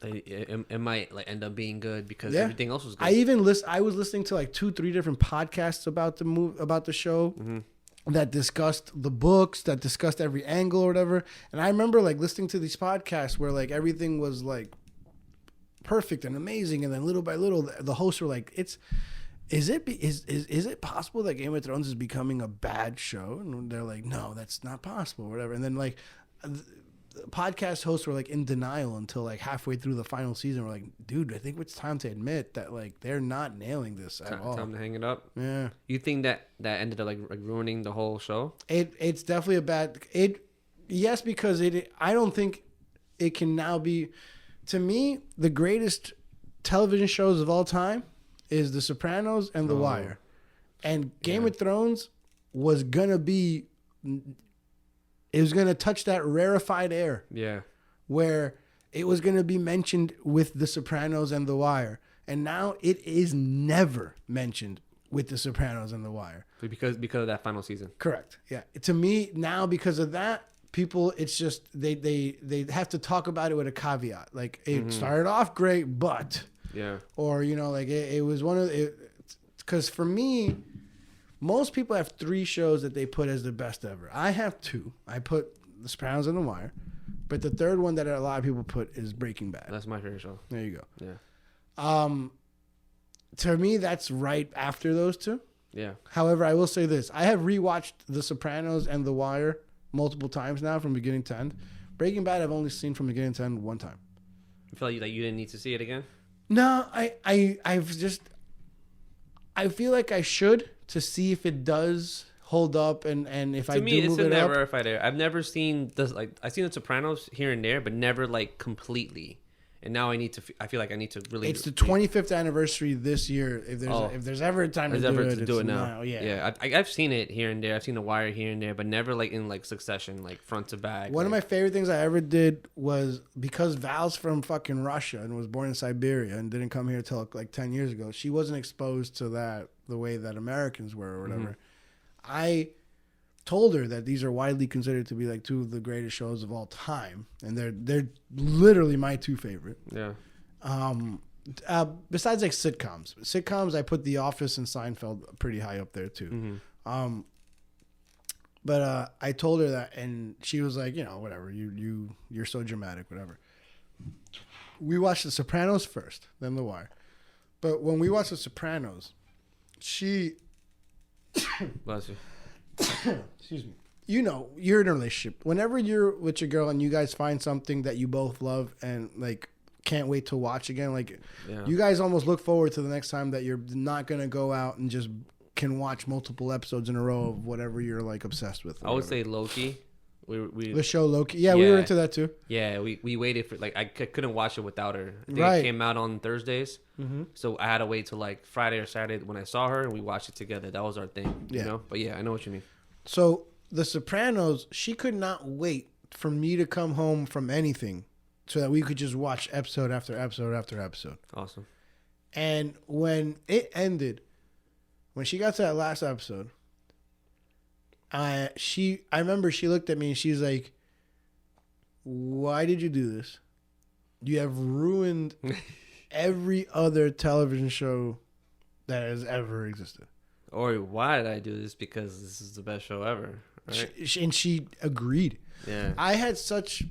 It might like end up being good because everything else was good. I was listening to like 2-3 different podcasts about the show that discussed the books, that discussed every angle or whatever. And I remember like listening to these podcasts where like everything was like perfect and amazing, and then little by little the hosts were like, is it possible that Game of Thrones is becoming a bad show? And they're like, no, that's not possible, or whatever. And then like podcast hosts were like in denial until like halfway through the final season. We're like, dude, I think it's time to admit that like they're not nailing this at all. Time to hang it up. Yeah. You think that ended up like ruining the whole show? It's definitely a bad. Yes, because I don't think it can now be. To me, the greatest television shows of all time is The Sopranos and The Wire, and Game of Thrones was gonna be. It was going to touch that rarefied air. Yeah. Where it was going to be mentioned with The Sopranos and The Wire. And now it is never mentioned with The Sopranos and The Wire. Because of that final season. Correct. Yeah. To me, now because of that, people, it's just they have to talk about it with a caveat. Like it started off great, but or like it was one of it, because for me, most people have 3 shows that they put as the best ever. I have 2. I put The Sopranos and The Wire, but the third one that a lot of people put is Breaking Bad. That's my favorite show. There you go. Yeah. To me, that's right after those 2. Yeah. However, I will say this: I have rewatched The Sopranos and The Wire multiple times now, from beginning to end. Breaking Bad, I've only seen from beginning to end one time. You feel like you didn't need to see it again? No, I feel like I should, to see if it does hold up, and if I do move it up. To me, it's a never if I dare. I've never seen this. Like, I've seen The Sopranos here and there, but never like completely. And now I feel like I need to really. It's the 25th anniversary this year. If there's ever a time to do it now. Yeah. I've seen it here and there. I've seen The Wire here and there, but never like in like succession, like front to back. One of my favorite things I ever did was, because Val's from fucking Russia and was born in Siberia and didn't come here till like 10 years ago. She wasn't exposed to that the way that Americans were or whatever. I told her that these are widely considered to be like 2 of the greatest shows of all time, and they're literally my 2 favorite. Yeah. Besides like sitcoms, I put The Office and Seinfeld pretty high up there too. But I told her that, and she was like, whatever, you're so dramatic, whatever. We watched The Sopranos first, then The Wire. But when we watched The Sopranos, she Bless you. Excuse me. You're in a relationship. Whenever you're with your girl and you guys find something that you both love and like can't wait to watch again, like you guys almost look forward to the next time that you're not gonna go out and just can watch multiple episodes in a row of whatever you're like obsessed with. I would say Loki. We the show Loki. Yeah, we were into that too. Yeah, we waited for I couldn't watch it without her. I think it came out on Thursdays, so I had to wait till like Friday or Saturday when I saw her, and we watched it together. That was our thing, you know. But yeah, I know what you mean. So The Sopranos, she could not wait for me to come home from anything, so that we could just watch episode after episode after episode. Awesome. And when it ended, when she got to that last episode, I remember she looked at me and she's like, "Why did you do this? You have ruined every other television show that has ever existed." Or why did I do this? Because this is the best show ever. Right? And she agreed. Yeah. I had such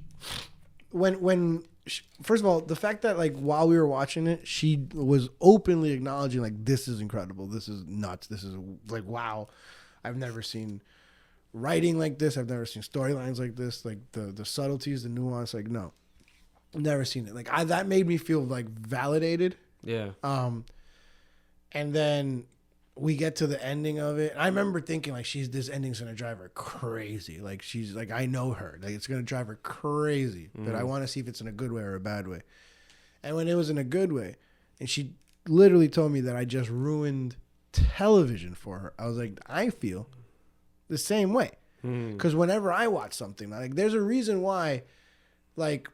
first of all, the fact that like while we were watching it, she was openly acknowledging like, "This is incredible. This is nuts. This is like, wow. I've never seen writing like this. I've never seen storylines like this. Like the subtleties, the nuance. Like, no, I've never seen it. Like that made me feel like validated. Yeah. And then we get to the ending of it. I remember thinking like, this ending's gonna drive her crazy. Like she's like, I know her. Like it's gonna drive her crazy. But I want to see if it's in a good way or a bad way. And when it was in a good way, and she literally told me that I just ruined television for her, I was like, I feel the same way. Because whenever I watch something, like there's a reason why, like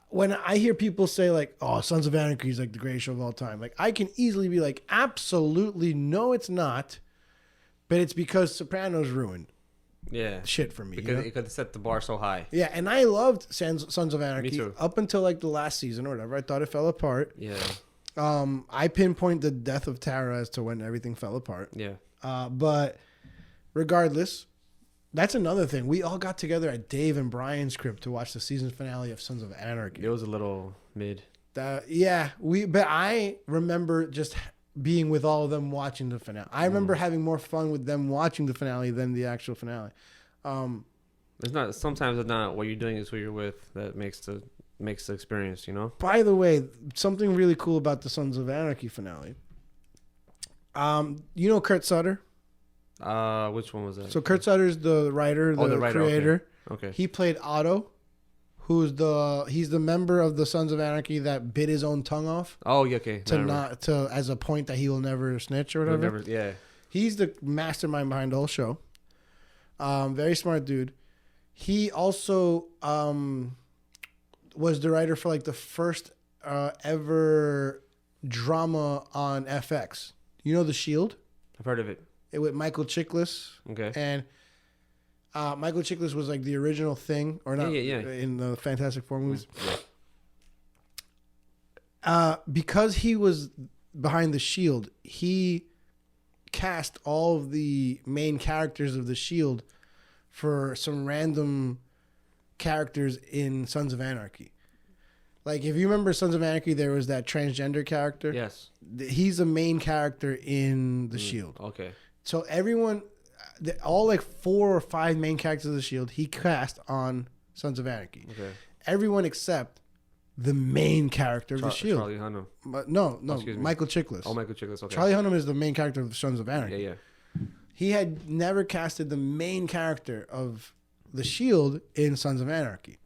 when I hear people say like, "Oh, Sons of Anarchy is like the greatest show of all time," like I can easily be like, absolutely no, it's not. But it's because Sopranos ruined shit for me. Because it set the bar so high. Yeah, and I loved Sons of Anarchy. Me too. Up until like the last season or whatever. I thought it fell apart. Yeah. I pinpoint the death of Tara as to when everything fell apart. Yeah. But regardless, that's another thing. We all got together at Dave and Brian's crib to watch the season finale of Sons of Anarchy. It was a little mid. But I remember just being with all of them watching the finale. I remember having more fun with them watching the finale than the actual finale. Sometimes it's not what you're doing, it's who you're with that makes the experience, you know? By the way, something really cool about the Sons of Anarchy finale. You know Kurt Sutter? Which one was that? So Kurt Sutter's the writer, the creator. Okay. He played Otto, he's the member of the Sons of Anarchy that bit his own tongue off. Oh, yeah, okay. As a point that he will never snitch or whatever. Yeah. He's the mastermind behind the whole show. Very smart dude. He also was the writer for like the first ever drama on FX. You know The Shield? I've heard of it. With Michael Chiklis. Okay. And Michael Chiklis was like the original Thing, or not in the Fantastic Four movies. Because he was behind the Shield, he cast all of the main characters of the Shield for some random characters in Sons of Anarchy. Like, if you remember Sons of Anarchy, there was that transgender character. Yes. He's a main character in the Shield. Okay. So everyone, all like 4 or 5 main characters of the Shield, he cast on Sons of Anarchy. Okay. Everyone except the main character of the Shield. Charlie Hunnam. But no, Michael Chiklis. Oh, Michael Chiklis. Okay. Charlie Hunnam is the main character of Sons of Anarchy. Yeah. He had never casted the main character of the Shield in Sons of Anarchy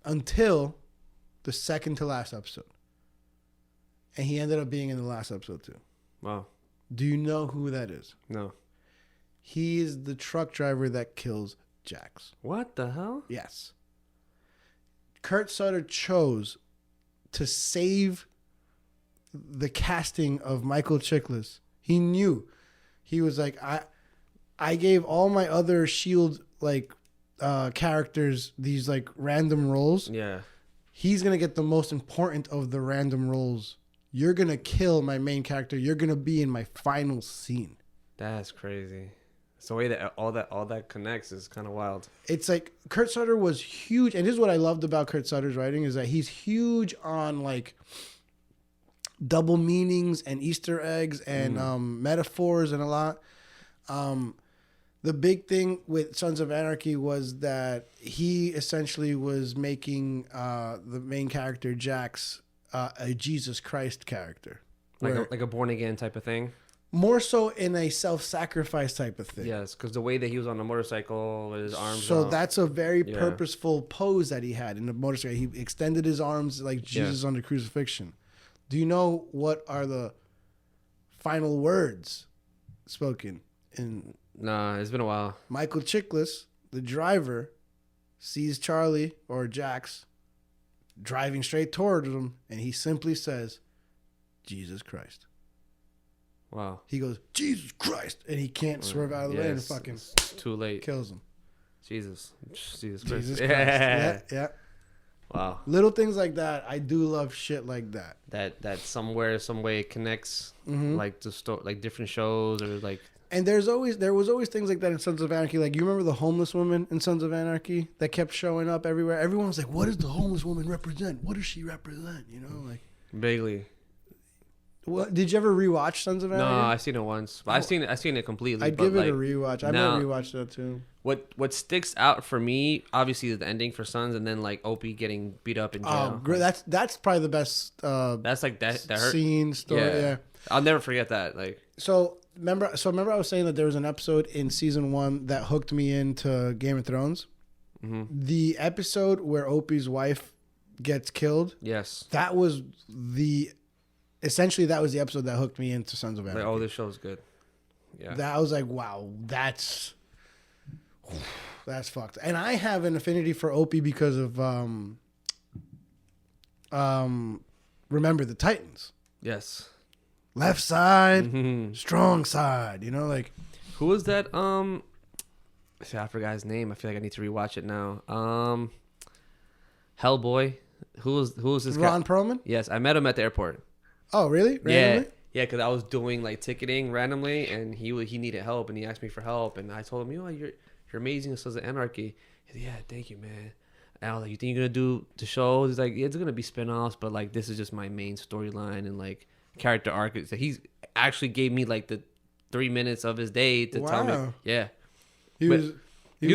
until the second to last episode. And he ended up being in the last episode too. Wow. Do you know who that is? No. He is the truck driver that kills Jax. What the hell? Yes. Kurt Sutter chose to save the casting of Michael Chiklis. He knew. He was like, I gave all my other Shield characters these like random roles. Yeah. He's gonna get the most important of the random roles. You're gonna kill my main character. You're gonna be in my final scene. That's crazy. It's the way that all that connects is kind of wild. It's like Kurt Sutter was huge, and this is what I loved about Kurt Sutter's writing is that he's huge on like double meanings and Easter eggs and metaphors and a lot. The big thing with Sons of Anarchy was that he essentially was making the main character Jax a Jesus Christ character, Like a born again type of thing. more so in a self-sacrifice type of thing. Yes, because the way that he was on the motorcycle with his arms So out. that's a very purposeful pose that he had in the motorcycle. He extended his arms like Jesus on the crucifixion. Do you know what are the final words spoken in? Nah, it's been a while. Michael Chiklis, the driver, sees Charlie or Jax driving straight towards him, and he simply says, Jesus Christ. Wow. He goes, Jesus Christ, and he can't swerve out of the way and fucking it's too late. kills him. Jesus Christ. Jesus Christ. Yeah. Yeah. Wow. Little things like that. I do love shit like that. That somewhere, some way it connects, like like different shows or like. And there was always things like that in Sons of Anarchy. Like, you remember the homeless woman in Sons of Anarchy that kept showing up everywhere? Everyone was like, what does the homeless woman represent? What does she represent? You know, like. Vaguely. What, did you ever rewatch Sons of Anarchy? No, I've seen it once. But I've seen it completely. I'd give it a rewatch. I might rewatch that too. What sticks out for me, obviously, is the ending for Sons, and then like Opie getting beat up in jail. That's probably the best. That's like that hurt. Scene story. Yeah. I'll never forget that. Like. So remember I was saying that there was an episode in season 1 that hooked me into Game of Thrones. Mm-hmm. The episode where Opie's wife gets killed. Yes. That was essentially the episode that hooked me into Sons of Anarchy. Like, oh, this show's good. Yeah. That I was like, wow, that's fucked. And I have an affinity for Opie because of Remember the Titans. Yes. Left side, strong side. You know, like who was that? See, I forgot his name. I feel like I need to rewatch it now. Hellboy. Who was this guy? Ron Perlman? Yes, I met him at the airport. Oh, really? Randomly? Yeah, because I was doing like ticketing randomly, and he needed help, and he asked me for help, and I told him, you're amazing in Sons of Anarchy. He said, yeah, thank you, man. And I was like, you think you're gonna do the show? He's like, yeah, it's gonna be spinoffs, but like this is just my main storyline and like character arc. So he's actually gave me like the 3 minutes of his day to tell me. Yeah, he was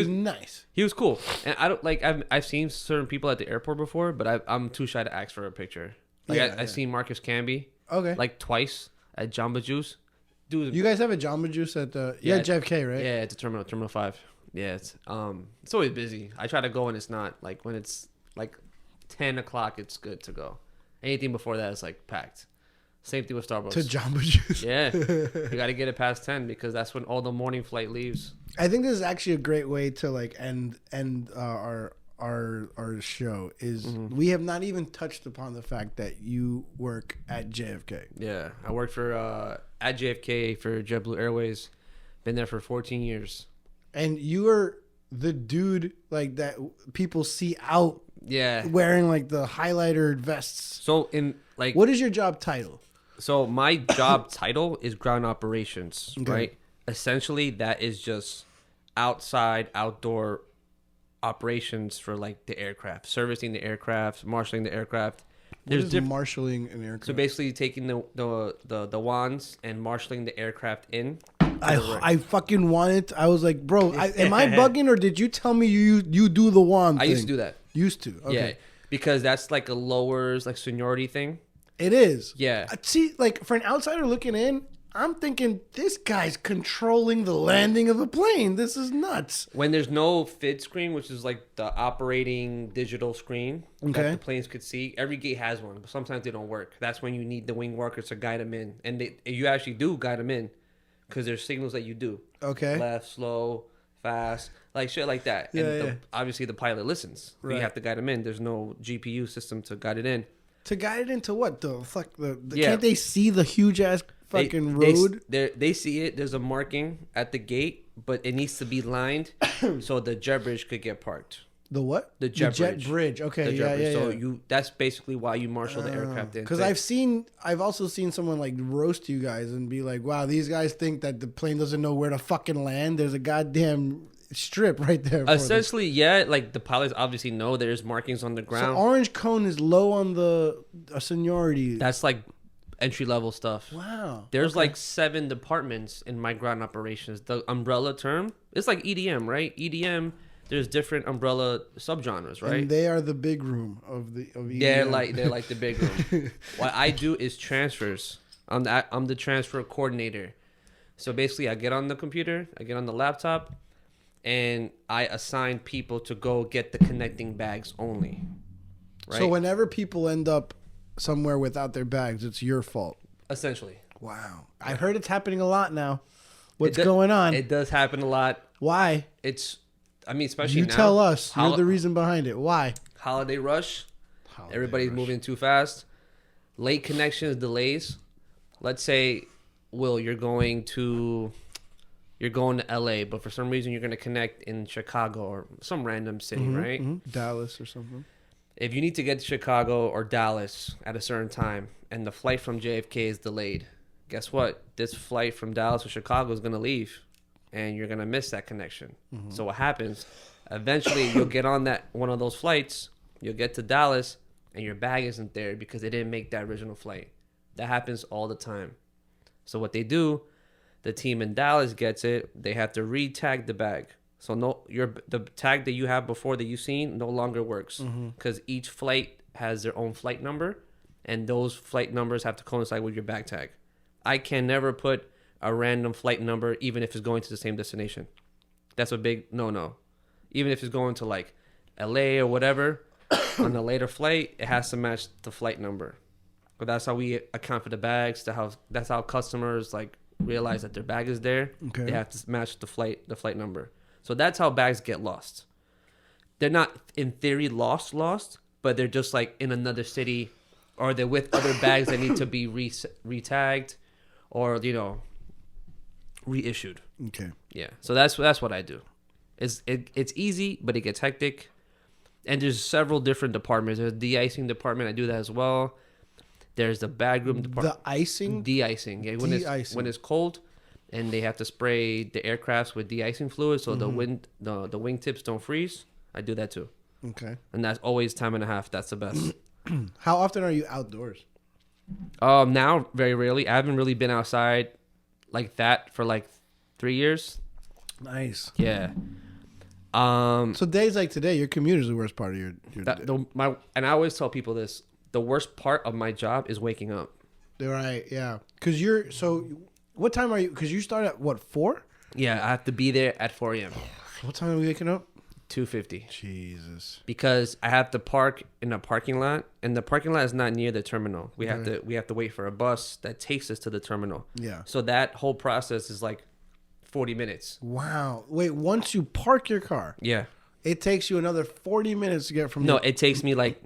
nice. He was cool, and I don't like. I've seen certain people at the airport before, but I'm too shy to ask for a picture. Like I've seen Marcus Camby. Okay. Like twice at Jamba Juice. Dude, you guys have a Jamba Juice at JFK, right? Yeah, at the Terminal 5. Yeah, it's always busy. I try to go when it's not. Like when it's like 10 o'clock, it's good to go. Anything before that is like packed. Same thing with Starbucks. To Jamba Juice. Yeah. You got to get it past 10 because that's when all the morning flight leaves. I think this is actually a great way to like end our show is we have not even touched upon the fact that you work at JFK. Yeah, I worked for at JFK for JetBlue Airways. Been there for 14 years. And you are the dude like that people see out Yeah. wearing like the highlighter vests. So in like, What is your job title? so my job title is ground operations, Okay. right? Essentially, that is just outdoor operations for like the aircraft, servicing the aircraft, marshaling the aircraft. What is diff- marshaling an aircraft? So basically, taking the wands and marshaling the aircraft in. I fucking wanted. I was like, bro, am I bugging or did you tell me you do the wand? I thing? used to do that. Used to. Okay. Yeah, because that's like a lowers like seniority thing. It is. Yeah. See, like for an outsider looking in, I'm thinking this guy's controlling the landing of a plane. This is nuts. When there's no FID screen, which is like the operating digital screen Okay. that the planes could see, every gate has one, but sometimes they don't work. That's when you need the wing workers to guide them in, and you actually do guide them in because there's signals that you do. Okay. Left, slow, fast, like shit like that. Yeah, and yeah. Obviously the pilot listens. Right. You have to guide them in. There's no GPU system to guide it in. To guide it into what the fuck? Yeah. Can't they see the huge ass fucking They- road? They see it. There's a marking at the gate, but it needs to be lined so the jet bridge could get parked. The what? The jet bridge. Okay, The jet yeah. bridge. So that's basically why you marshal the aircraft in. Because I've also seen someone like roast you guys and be like, wow, these guys think that the plane doesn't know where to fucking land. There's a goddamn strip right there. For Essentially, yeah, like the pilots obviously know there's markings on the them. ground. So orange cone is low on the seniority. That's like entry level stuff. Wow. There's like 7 departments in my ground operations. The umbrella term, it's like EDM, right? EDM, there's different umbrella subgenres, right? And they are the big room of EDM. they're like the big room. What I do is transfers. I'm the transfer coordinator. So basically, I get on the computer, I get on the laptop, and I assign people to go get the connecting bags only. Right? So whenever people end up somewhere without their bags, it's your fault. Essentially. Wow. I heard it's happening a lot now. What's It do- going on? It does happen a lot. Why? Especially You now. tell us. You're the reason behind it. Why? Holiday rush. Everybody's moving too fast. Late connections, delays. Let's say, Will, you're going to LA, but for some reason you're going to connect in Chicago or some random city, right? Mm-hmm. Dallas or something. If you need to get to Chicago or Dallas at a certain time and the flight from JFK is delayed, guess what? This flight from Dallas to Chicago is going to leave and you're going to miss that connection. Mm-hmm. So what happens? Eventually you'll get on that one of those flights, you'll get to Dallas and your bag isn't there because they didn't make that original flight. That happens all the time. So what they do, the team in Dallas gets it, they have to re-tag the bag. So the tag that you have before that you've seen no longer works because each flight has their own flight number, and those flight numbers have to coincide with your bag tag. I can never put a random flight number even if it's going to the same destination. That's a big no. Even if it's going to like LA or whatever, on the later flight, it has to match the flight number. But that's how we account for the bags. That's how customers like realize that their bag is there. Okay. They have to match the flight number. So that's how bags get lost. They're not in theory lost, but they're just like in another city, or they're with other bags that need to be re-tagged, or reissued. Okay. Yeah. So that's what I do. It's easy, but it gets hectic. And there's several different departments. There's the de-icing department. I do that as well. There's the bag room department. The icing? De-icing. Yeah, when it's cold, and they have to spray the aircrafts with de-icing fluid so the wing tips don't freeze. I do that too. Okay. And that's always time and a half. That's the best. How often are you outdoors? Now very rarely. I haven't really been outside like that for like 3 years. Nice. Yeah. So days like today, your commute is the worst part of your day. And I always tell people this: the worst part of my job is waking up. Right. Yeah. Because what time are you? Because you start at what, 4? Yeah, I have to be there at 4 a.m. What time are we waking up? 2:50. Jesus. Because I have to park in a parking lot, and the parking lot is not near the terminal. We have to wait for a bus that takes us to the terminal. Yeah. So that whole process is like 40 minutes. Wow. Wait, once you park your car, Yeah. it takes you another 40 minutes to get from No, it takes me like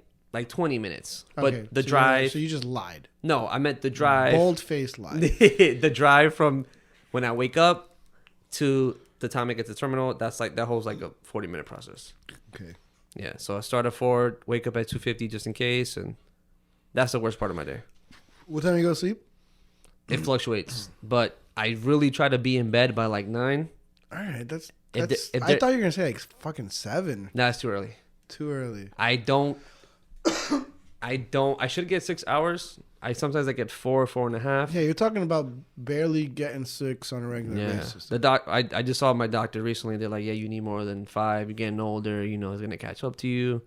20 minutes. Okay, But the so drive. So you just lied. No, I meant the drive. Bold-faced lie. The drive from when I wake up to the time I get to the terminal, that's like that whole like a 40-minute process. Okay. Yeah, so I start at 4, wake up at 2:50 just in case, and that's the worst part of my day. What time you go to sleep? It fluctuates, but I really try to be in bed by like 9. All right, that's. If I thought you were gonna say like fucking 7. No, that's too early. Too early. I should get 6 hours. Sometimes I get 4, 4.5. Yeah, you're talking about barely getting 6 on a regular basis. I just saw my doctor recently. They're like, yeah, you need more than 5. You're getting older. You know, it's gonna catch up to you.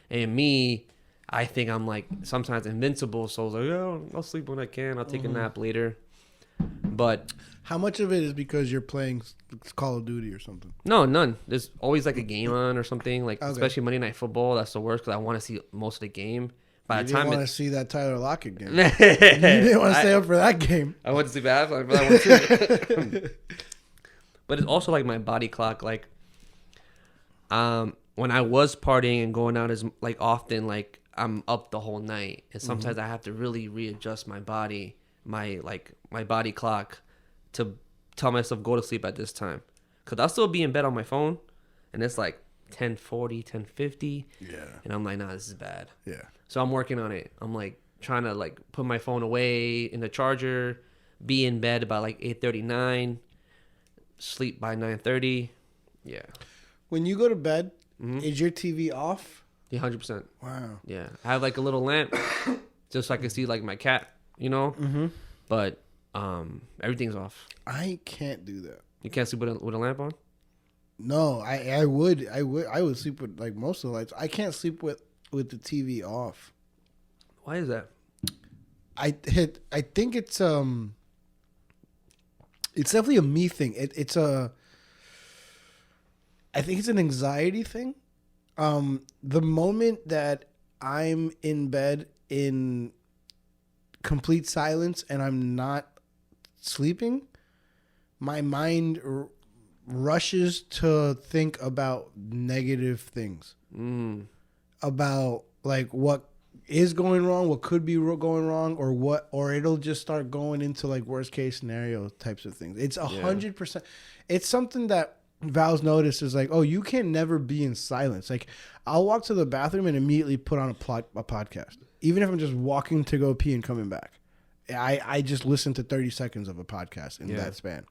And me, I think I'm like sometimes invincible. So I was like, yeah, I'll sleep when I can. I'll take a nap later. But how much of it is because you're playing Call of Duty or something? no, none. There's always like a game on or something. Like Okay. especially Monday Night Football. That's the worst because I want to see most of the game. By You the time didn't want to see that Tyler Lockett game. you You didn't want to stay up for that game. I went to sleep at halftime, but I went to. But it's also like my body clock. Like, when I was partying and going out as like often, like I'm up the whole night, and sometimes I have to really readjust my body, my body clock, to tell myself go to sleep at this time, cause I'll still be in bed on my phone, and it's like 10:40, 10:50. Yeah. And I'm like, nah, this is bad. Yeah. So I'm working on it. I'm like trying to like put my phone away in the charger, be in bed by like 8:39, sleep by 9:30. Yeah. When you go to bed, is your TV off? Yeah, 100%. Wow. Yeah. I have like a little lamp just so I can see like my cat, you know? Mm-hmm. But everything's off. I can't do that. You can't sleep with a lamp on? No, I would sleep with like most of the lights. I can't sleep with the TV off. Why is that? I think it's definitely a me thing. I think it's an anxiety thing. The moment that I'm in bed in complete silence and I'm not sleeping, my mind rushes to think about negative things. About like what is going wrong, what could be going wrong, or it'll just start going into like worst case scenario types of things. It's 100%. It's something that Val's noticed is like, oh, you can never be in silence. Like I'll walk to the bathroom and immediately put on a podcast, even if I'm just walking to go pee and coming back. I just listen to 30 seconds of a podcast in that span.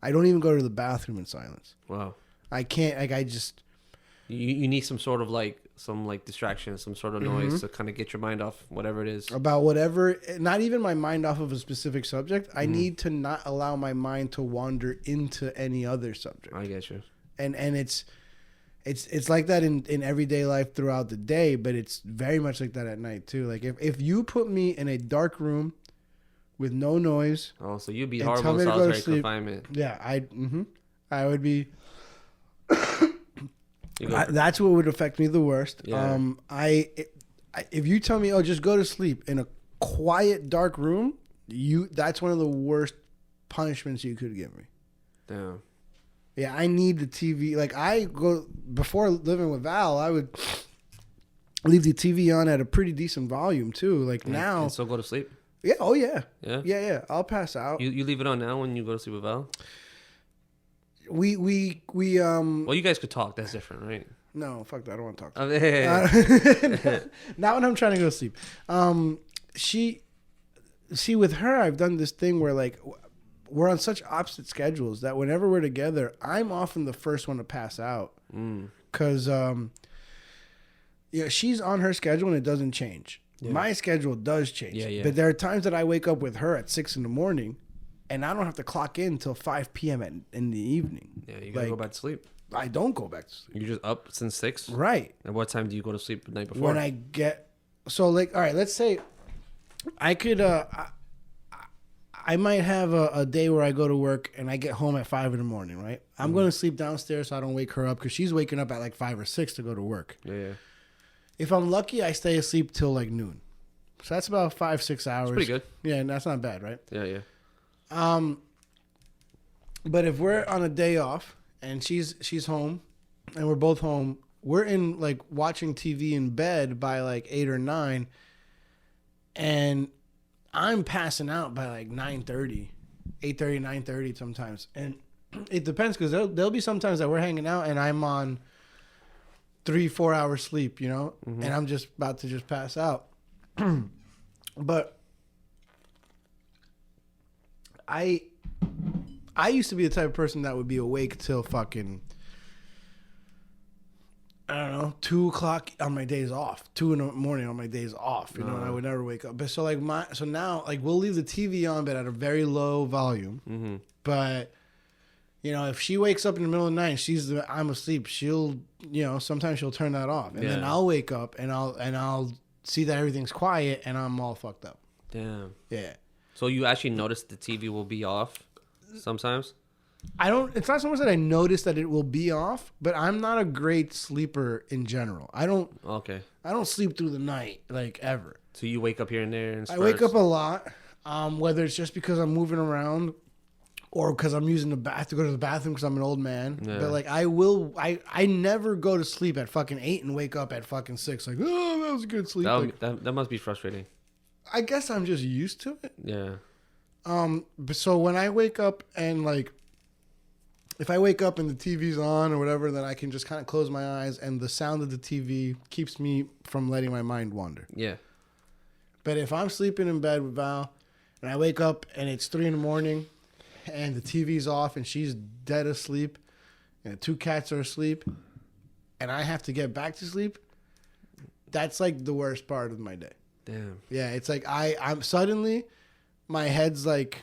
I don't even go to the bathroom in silence. Wow. I can't. Like I just. You need some sort of like distraction, some sort of noise to kind of get your mind off whatever it is. About whatever, not even my mind off of a specific subject. I need to not allow my mind to wander into any other subject. I get you. And it's like that in everyday life throughout the day, but it's very much like that at night too. Like if you put me in a dark room with no noise. Oh, so you'd be and horrible in solitary confinement. Yeah, I would be. That's what would affect me the worst. Yeah. If you tell me, oh, just go to sleep in a quiet, dark room, that's one of the worst punishments you could give me. Damn. Yeah, I need the TV. Like before living with Val, I would leave the TV on at a pretty decent volume too. Like now, and so go to sleep. Yeah. Oh yeah. Yeah. Yeah. I'll pass out. You leave it on now when you go to sleep with Val? We Well, you guys could talk. That's different, right? No, fuck that. I don't want to talk. Not when I'm trying to go to sleep. See, with her, I've done this thing where like we're on such opposite schedules that whenever we're together, I'm often the first one to pass out because she's on her schedule and it doesn't change. Yeah. My schedule does change. Yeah. But there are times that I wake up with her at 6 a.m. and I don't have to clock in until 5 p.m. in the evening. Yeah, you gotta go back to sleep. I don't go back to sleep. You're just up since 6? Right. And what time do you go to sleep the night before? When I get... So, like, all right, let's say I could... I might have a day where I go to work and I get home at 5 a.m, right? I'm going to sleep downstairs so I don't wake her up because she's waking up at like 5 or 6 to go to work. Yeah. If I'm lucky, I stay asleep till like noon. So that's about 5-6 hours. That's pretty good. Yeah, and that's not bad, right? Yeah. But if we're on a day off and she's home and we're both home, we're in like watching TV in bed by like 8 or 9, and I'm passing out by like 9:30, 8:30, 9:30 sometimes. And It depends because there'll be sometimes that we're hanging out and I'm on 3-4 hours sleep, you know, and I'm just about to just pass out. But I used to be the type of person that would be awake till fucking, I don't know, 2 o'clock on my days off, 2 in the morning on my days off, you know, and I would never wake up. But so now like we'll leave the TV on, but at a very low volume. But you know, if she wakes up in the middle of the night and I'm asleep, she'll, you know, sometimes she'll turn that off, and then I'll wake up and I'll see that everything's quiet and I'm all fucked up. Damn. Yeah. So you actually notice the TV will be off sometimes? It's not so much that I notice that it will be off, but I'm not a great sleeper in general. I don't sleep through the night, like, ever. So you wake up here and there and I wake up a lot, whether it's just because I'm moving around or because I'm using the bath to go to the bathroom because I'm an old man. Yeah. But like I never go to sleep at fucking 8 and wake up at fucking 6. Like, oh, that was a good sleep. That must be frustrating. I guess I'm just used to it. Yeah. But so when I wake up and like, if I wake up and the TV's on or whatever, then I can just kind of close my eyes and the sound of the TV keeps me from letting my mind wander. Yeah. But if I'm sleeping in bed with Val and I wake up and it's 3 a.m. and the TV's off and she's dead asleep and 2 cats are asleep and I have to get back to sleep, that's like the worst part of my day. Damn. Yeah, it's like I'm suddenly, my head's like,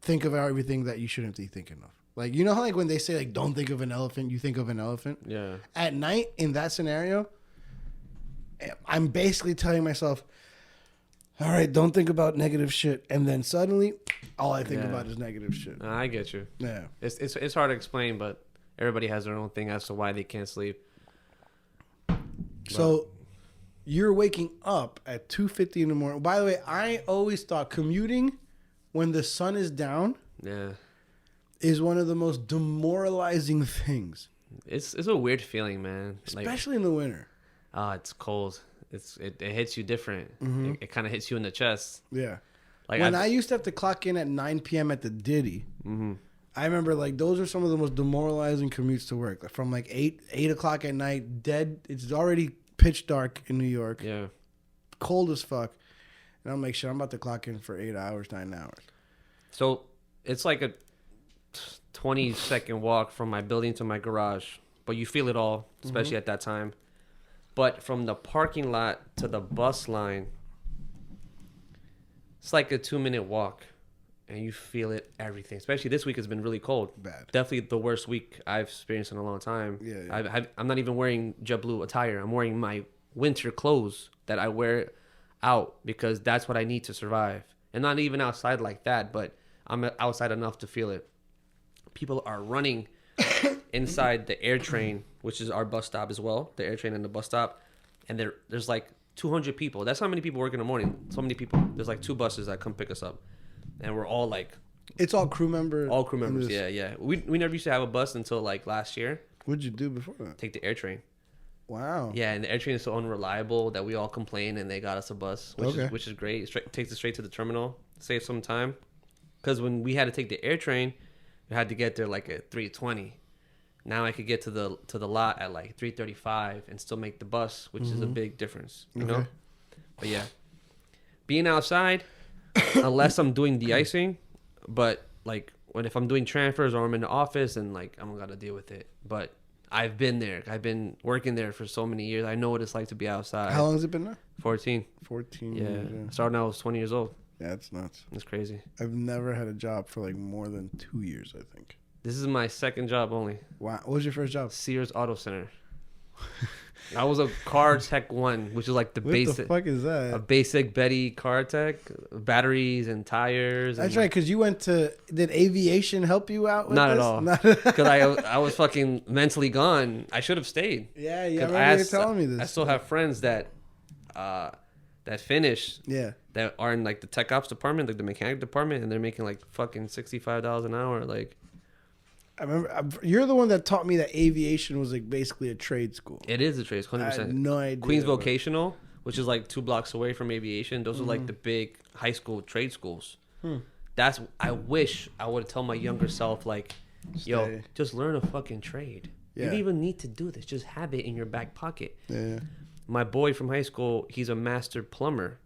think of everything that you shouldn't be thinking of. Like, you know how like when they say like, don't think of an elephant, you think of an elephant? Yeah. At night, in that scenario, I'm basically telling myself, all right, don't think about negative shit. And then suddenly, all I think about is negative shit. I get you. Yeah. It's hard to explain, but everybody has their own thing as to why they can't sleep. So you're waking up at 2:50 in the morning. By the way, I always thought commuting when the sun is down is one of the most demoralizing things. It's a weird feeling, man. Especially in the winter. It's cold. It hits you different. It kind of hits you in the chest. Yeah. Like when I used to have to clock in at 9 p.m. at the Diddy, I remember like those are some of the most demoralizing commutes to work. Like, from like 8 o'clock at night, dead. It's already pitch dark in New York. Yeah. Cold as fuck. And I'm like, shit, I'm about to clock in for 8 hours, 9 hours. So it's like a 20-second walk from my building to my garage, but you feel it all, especially at that time. But from the parking lot to the bus line, it's like a 2-minute walk, and you feel it, everything. Especially this week has been really cold. Bad. Definitely the worst week I've experienced in a long time. Yeah. I'm not even wearing JetBlue attire. I'm wearing my winter clothes that I wear out because that's what I need to survive. And not even outside like that, but I'm outside enough to feel it. People are running inside the air train, which is our bus stop as well, the air train and the bus stop, and there's like 200 people. That's how many people work in the morning. So many people. There's like 2 buses that come pick us up, and we're all like, it's all crew members. All crew members. Yeah. We never used to have a bus until like last year. What'd you do before that? Take the air train. Wow. Yeah, and the air train is so unreliable that we all complain, and they got us a bus, which is great. Takes us straight to the terminal, saves some time. Because when we had to take the air train, we had to get there like at 3:20. Now I could get to the lot at like 3:35 and still make the bus, which is a big difference, you know? But yeah, being outside, unless I'm doing de-icing, but like if I'm doing transfers or I'm in the office and like I'm gonna deal with it. But I've been there. I've been working there for so many years. I know what it's like to be outside. How long has it been now? 14. 14 Yeah. years. Yeah. I started when I was 20 years old. Yeah, it's nuts. It's crazy. I've never had a job for like more than 2 years, I think. This is my second job only. Wow. What was your first job? Sears Auto Center. I was a car tech 1, which is like the basic. What the fuck is that? A basic Betty car tech, batteries and tires. That's right, because you went to. Did aviation help you out with Not this? at all. Because I was fucking mentally gone. I should have stayed. Yeah, I remember you telling me this. I still have friends that finished. Yeah. That are in like the tech ops department, like the mechanic department, and they're making like fucking $65 an hour. Like, I remember you're the one that taught me that aviation was like basically a trade school. it is a trade, 100%. I had no idea. Queens Vocational, which is like 2 blocks away from aviation. Those are like the big high school trade schools. I wish I would tell my younger self, like, yo, Stay. just learn a fucking trade. You Yeah. don't even need to do this. Just have it in your back pocket. Yeah. My boy from high school, he's a master plumber,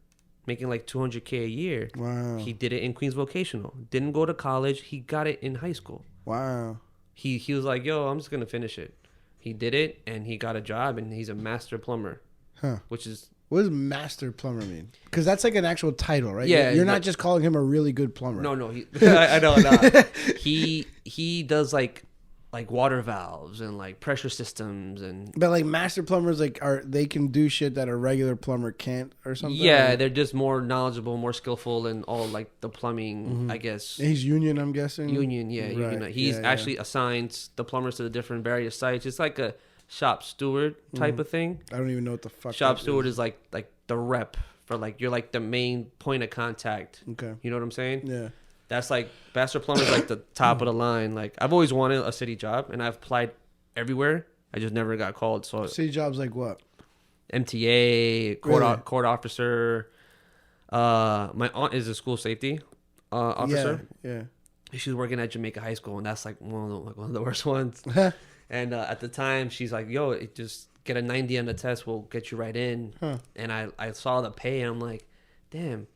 making like $200K a year. Wow. He did it in Queens Vocational. Didn't go to college. He got it in high school. Wow. He was like, yo, I'm just gonna finish it. He did it, and he got a job, and he's a master plumber. Huh. Which is What does master plumber mean? Because that's like an actual title, right? Yeah, You're not but- just calling him a really good plumber. no. I know. No. He does like water valves and like pressure systems and But like master plumbers, like they can do shit that a regular plumber can't or something. yeah, they're just more knowledgeable, more skillful in all like the plumbing, I guess. He's union, I'm guessing. Union, yeah. Right. Union. He's Yeah, actually assigned the plumbers to the different various sites. It's like a shop steward type of thing. I don't even know what the fuck. Shop that steward is like the rep for like you're like the main point of contact. Okay. You know what I'm saying? Yeah. That's like master plumber is like the top of the line. Like I've always wanted a city job, and I've applied everywhere. I just never got called. So City jobs like what? MTA, court Really? court officer. My aunt is a school safety officer. Yeah. She's working at Jamaica High School, and that's like one of the worst ones. Yeah. And at the time, she's like, "Yo, just get a 90 on the test. We'll get you right in." Huh. And I saw the pay, and I'm like, "Damn,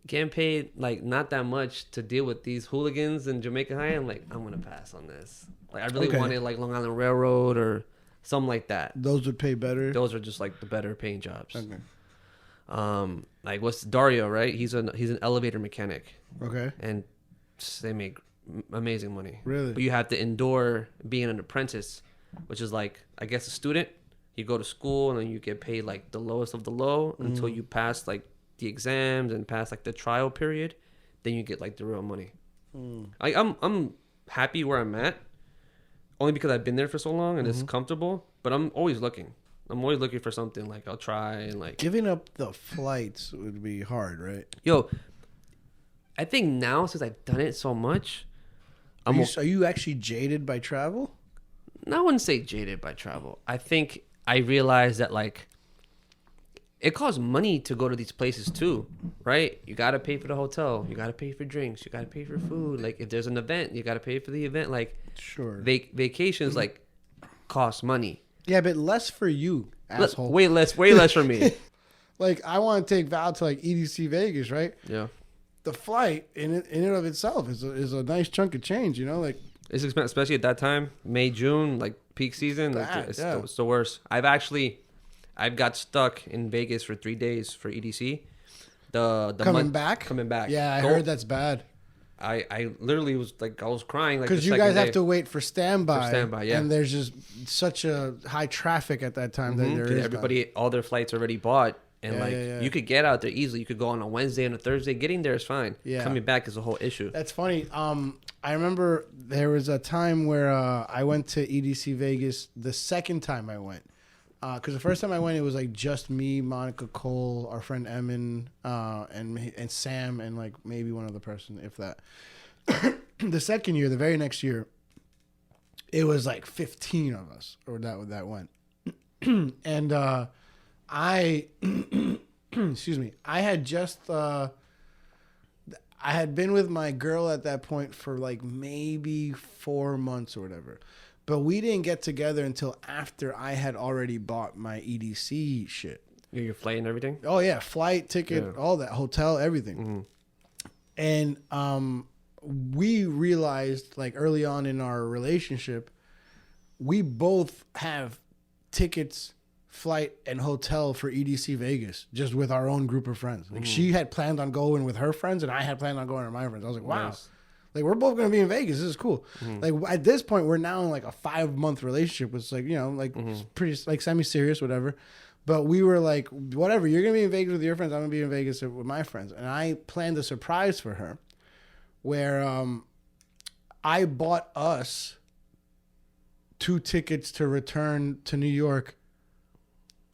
getting paid like not that much to deal with these hooligans in Jamaica High." I'm like, I'm gonna pass on this. Like, I really Okay. wanted like Long Island Railroad or something like that. Those would pay better. Those are just like the better paying jobs. Okay. Like what's Dario, right? He's an elevator mechanic, Okay. and they make amazing money. Really? But you have to endure being an apprentice, which is like, I guess, a student. You go to school and then you get paid like the lowest of the low until you pass like the exams and pass like the trial period. Then you get like the real money. Like I'm happy where I'm at, only because I've been there for so long and it's comfortable. But I'm always looking. I'm always looking for something like I'll try and like. Giving up the flights would be hard, right? Yo, I think now since I've done it so much, Are you actually jaded by travel? I wouldn't say jaded by travel. I think I realized that like it costs money to go to these places too, right? You gotta pay for the hotel, you gotta pay for drinks, you gotta pay for food. Like if there's an event, you gotta pay for the event. Like Sure. vacations like cost money. Yeah, but less for you, asshole. Way less for me. Like I want to take Val to like EDC Vegas, right? Yeah, The flight in and of itself is a nice chunk of change, you know, like. it's expensive, especially at that time, May, June, like peak season. Like, Bad, it's, yeah. it's the worst. I've got stuck in Vegas for 3 days for EDC. The Coming back? coming back. Yeah, I heard that's bad. I literally was like, I was crying like Because the you second guys have day. to wait for standby. For standby, yeah. And there's just such a high traffic at that time that there 'Cause is. everybody, all their flights already bought, and Yeah, like yeah. you could get out there easily. You could go on a Wednesday and a Thursday. Getting there is fine. Yeah. Coming back is a whole issue. That's funny. I remember there was a time where I went to EDC Vegas the second time I went. Because the first time I went, it was like just me, Monica Cole, our friend Emin, and Sam, and like maybe one other person, if that. The second year, the very next year, it was like 15 of us, or that went. And I, excuse me, I had just, I had been with my girl at that point for like maybe 4 months or whatever. But we didn't get together until after I had already bought my EDC shit. Your flight and everything. Oh yeah, flight, ticket, Yeah. all that, hotel, everything. And we realized like early on in our relationship, we both have tickets, flight, and hotel for EDC Vegas, just with our own group of friends. Like she had planned on going with her friends, and I had planned on going with my friends. I was like, wow. Nice. Like we're both gonna be in Vegas. This is cool. Like at this point, we're now in like a 5-month relationship. It's like, you know, like pretty like semi-serious, whatever. But we were like, whatever. You're gonna be in Vegas with your friends. I'm gonna be in Vegas with my friends. And I planned a surprise for her, where I bought us 2 tickets to return to New York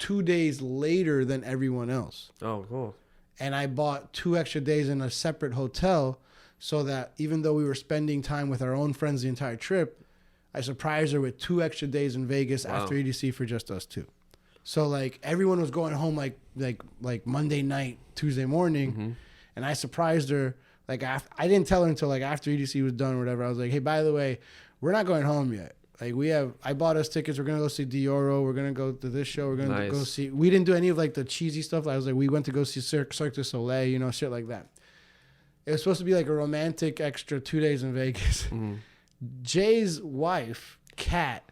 2 days later than everyone else. Oh, cool. And I bought 2 extra days in a separate hotel, so that even though we were spending time with our own friends the entire trip, I surprised her with 2 extra days in Vegas after EDC for just us 2. So like everyone was going home like Monday night, Tuesday morning, and I surprised her like I didn't tell her until like after EDC was done or whatever. I was like, hey, by the way, we're not going home yet. Like I bought us tickets. We're gonna go see Dioro. We're gonna go to this show. We're gonna go see. We didn't do any of like the cheesy stuff. I was like, we went to go see Cirque du Soleil, you know, shit like that. It was supposed to be like a romantic extra 2 days in Vegas. Mm-hmm. Jay's wife, Kat,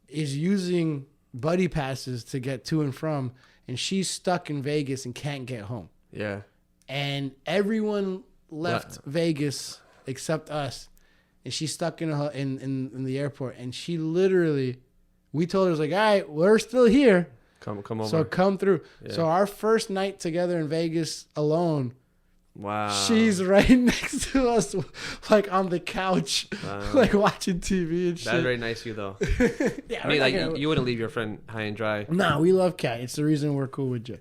is using buddy passes to get to and from, and she's stuck in Vegas and can't get home. Yeah. And everyone left Vegas except us. And she's stuck in the airport, and she literally, we told her, it was like, all right, we're still here. Come over. So come through. Yeah. So our first night together in Vegas alone, wow, she's right next to us, like on the couch, like watching TV and shit. That's very nice of you, though. Yeah, I mean, like you wouldn't leave your friend high and dry. Nah, we love Kat. It's the reason we're cool with Jay.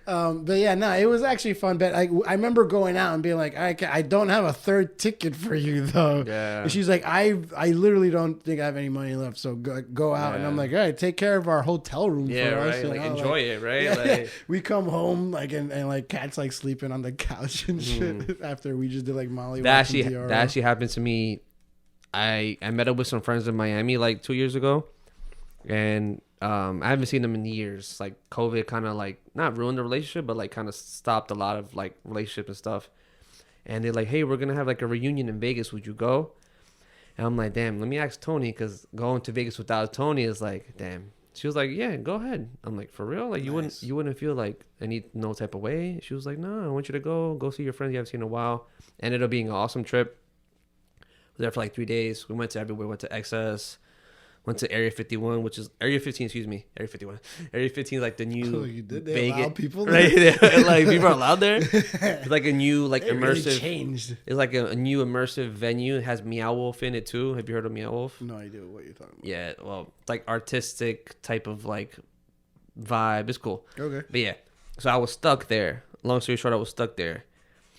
But yeah, no, it was actually fun. But I remember going out and being like, I don't have a third ticket for you though. Yeah. And she's like, I literally don't think I have any money left, so go out. Yeah. And I'm like, all right, take care of our hotel room for us. Right. Like enjoy it, right? Yeah, like we come home like and like Kat's like sleeping on the couch and shit after we just did like Molly. That actually happened to me. I met up with some friends in Miami like 2 years ago, and I haven't seen them in years. Like COVID kind of like not ruined the relationship, but like kind of stopped a lot of like relationship and stuff. And they're like, "Hey, we're gonna have like a reunion in Vegas. Would you go?" And I'm like, "Damn, let me ask Tony, because going to Vegas without Tony is like, damn." She was like, "Yeah, go ahead." I'm like, "For real? Like you wouldn't feel like no type of way?" She was like, "No, I want you to go see your friends you haven't seen in a while." Ended up being an awesome trip. Was there for like 3 days. We went to everywhere. Went to XS. Went to Area 51, which is Area 15. Excuse me, Area 51. Area 15 is like the new. You did they allow people there? Right? Like people are allowed there. It's like a new like immersive. Really changed. It's like a new immersive venue. It has Meow Wolf in it too. Have you heard of Meow Wolf? No idea what you're talking about. Yeah, well, it's like artistic type of like vibe. It's cool. Okay. But yeah, so I was stuck there. Long story short, I was stuck there.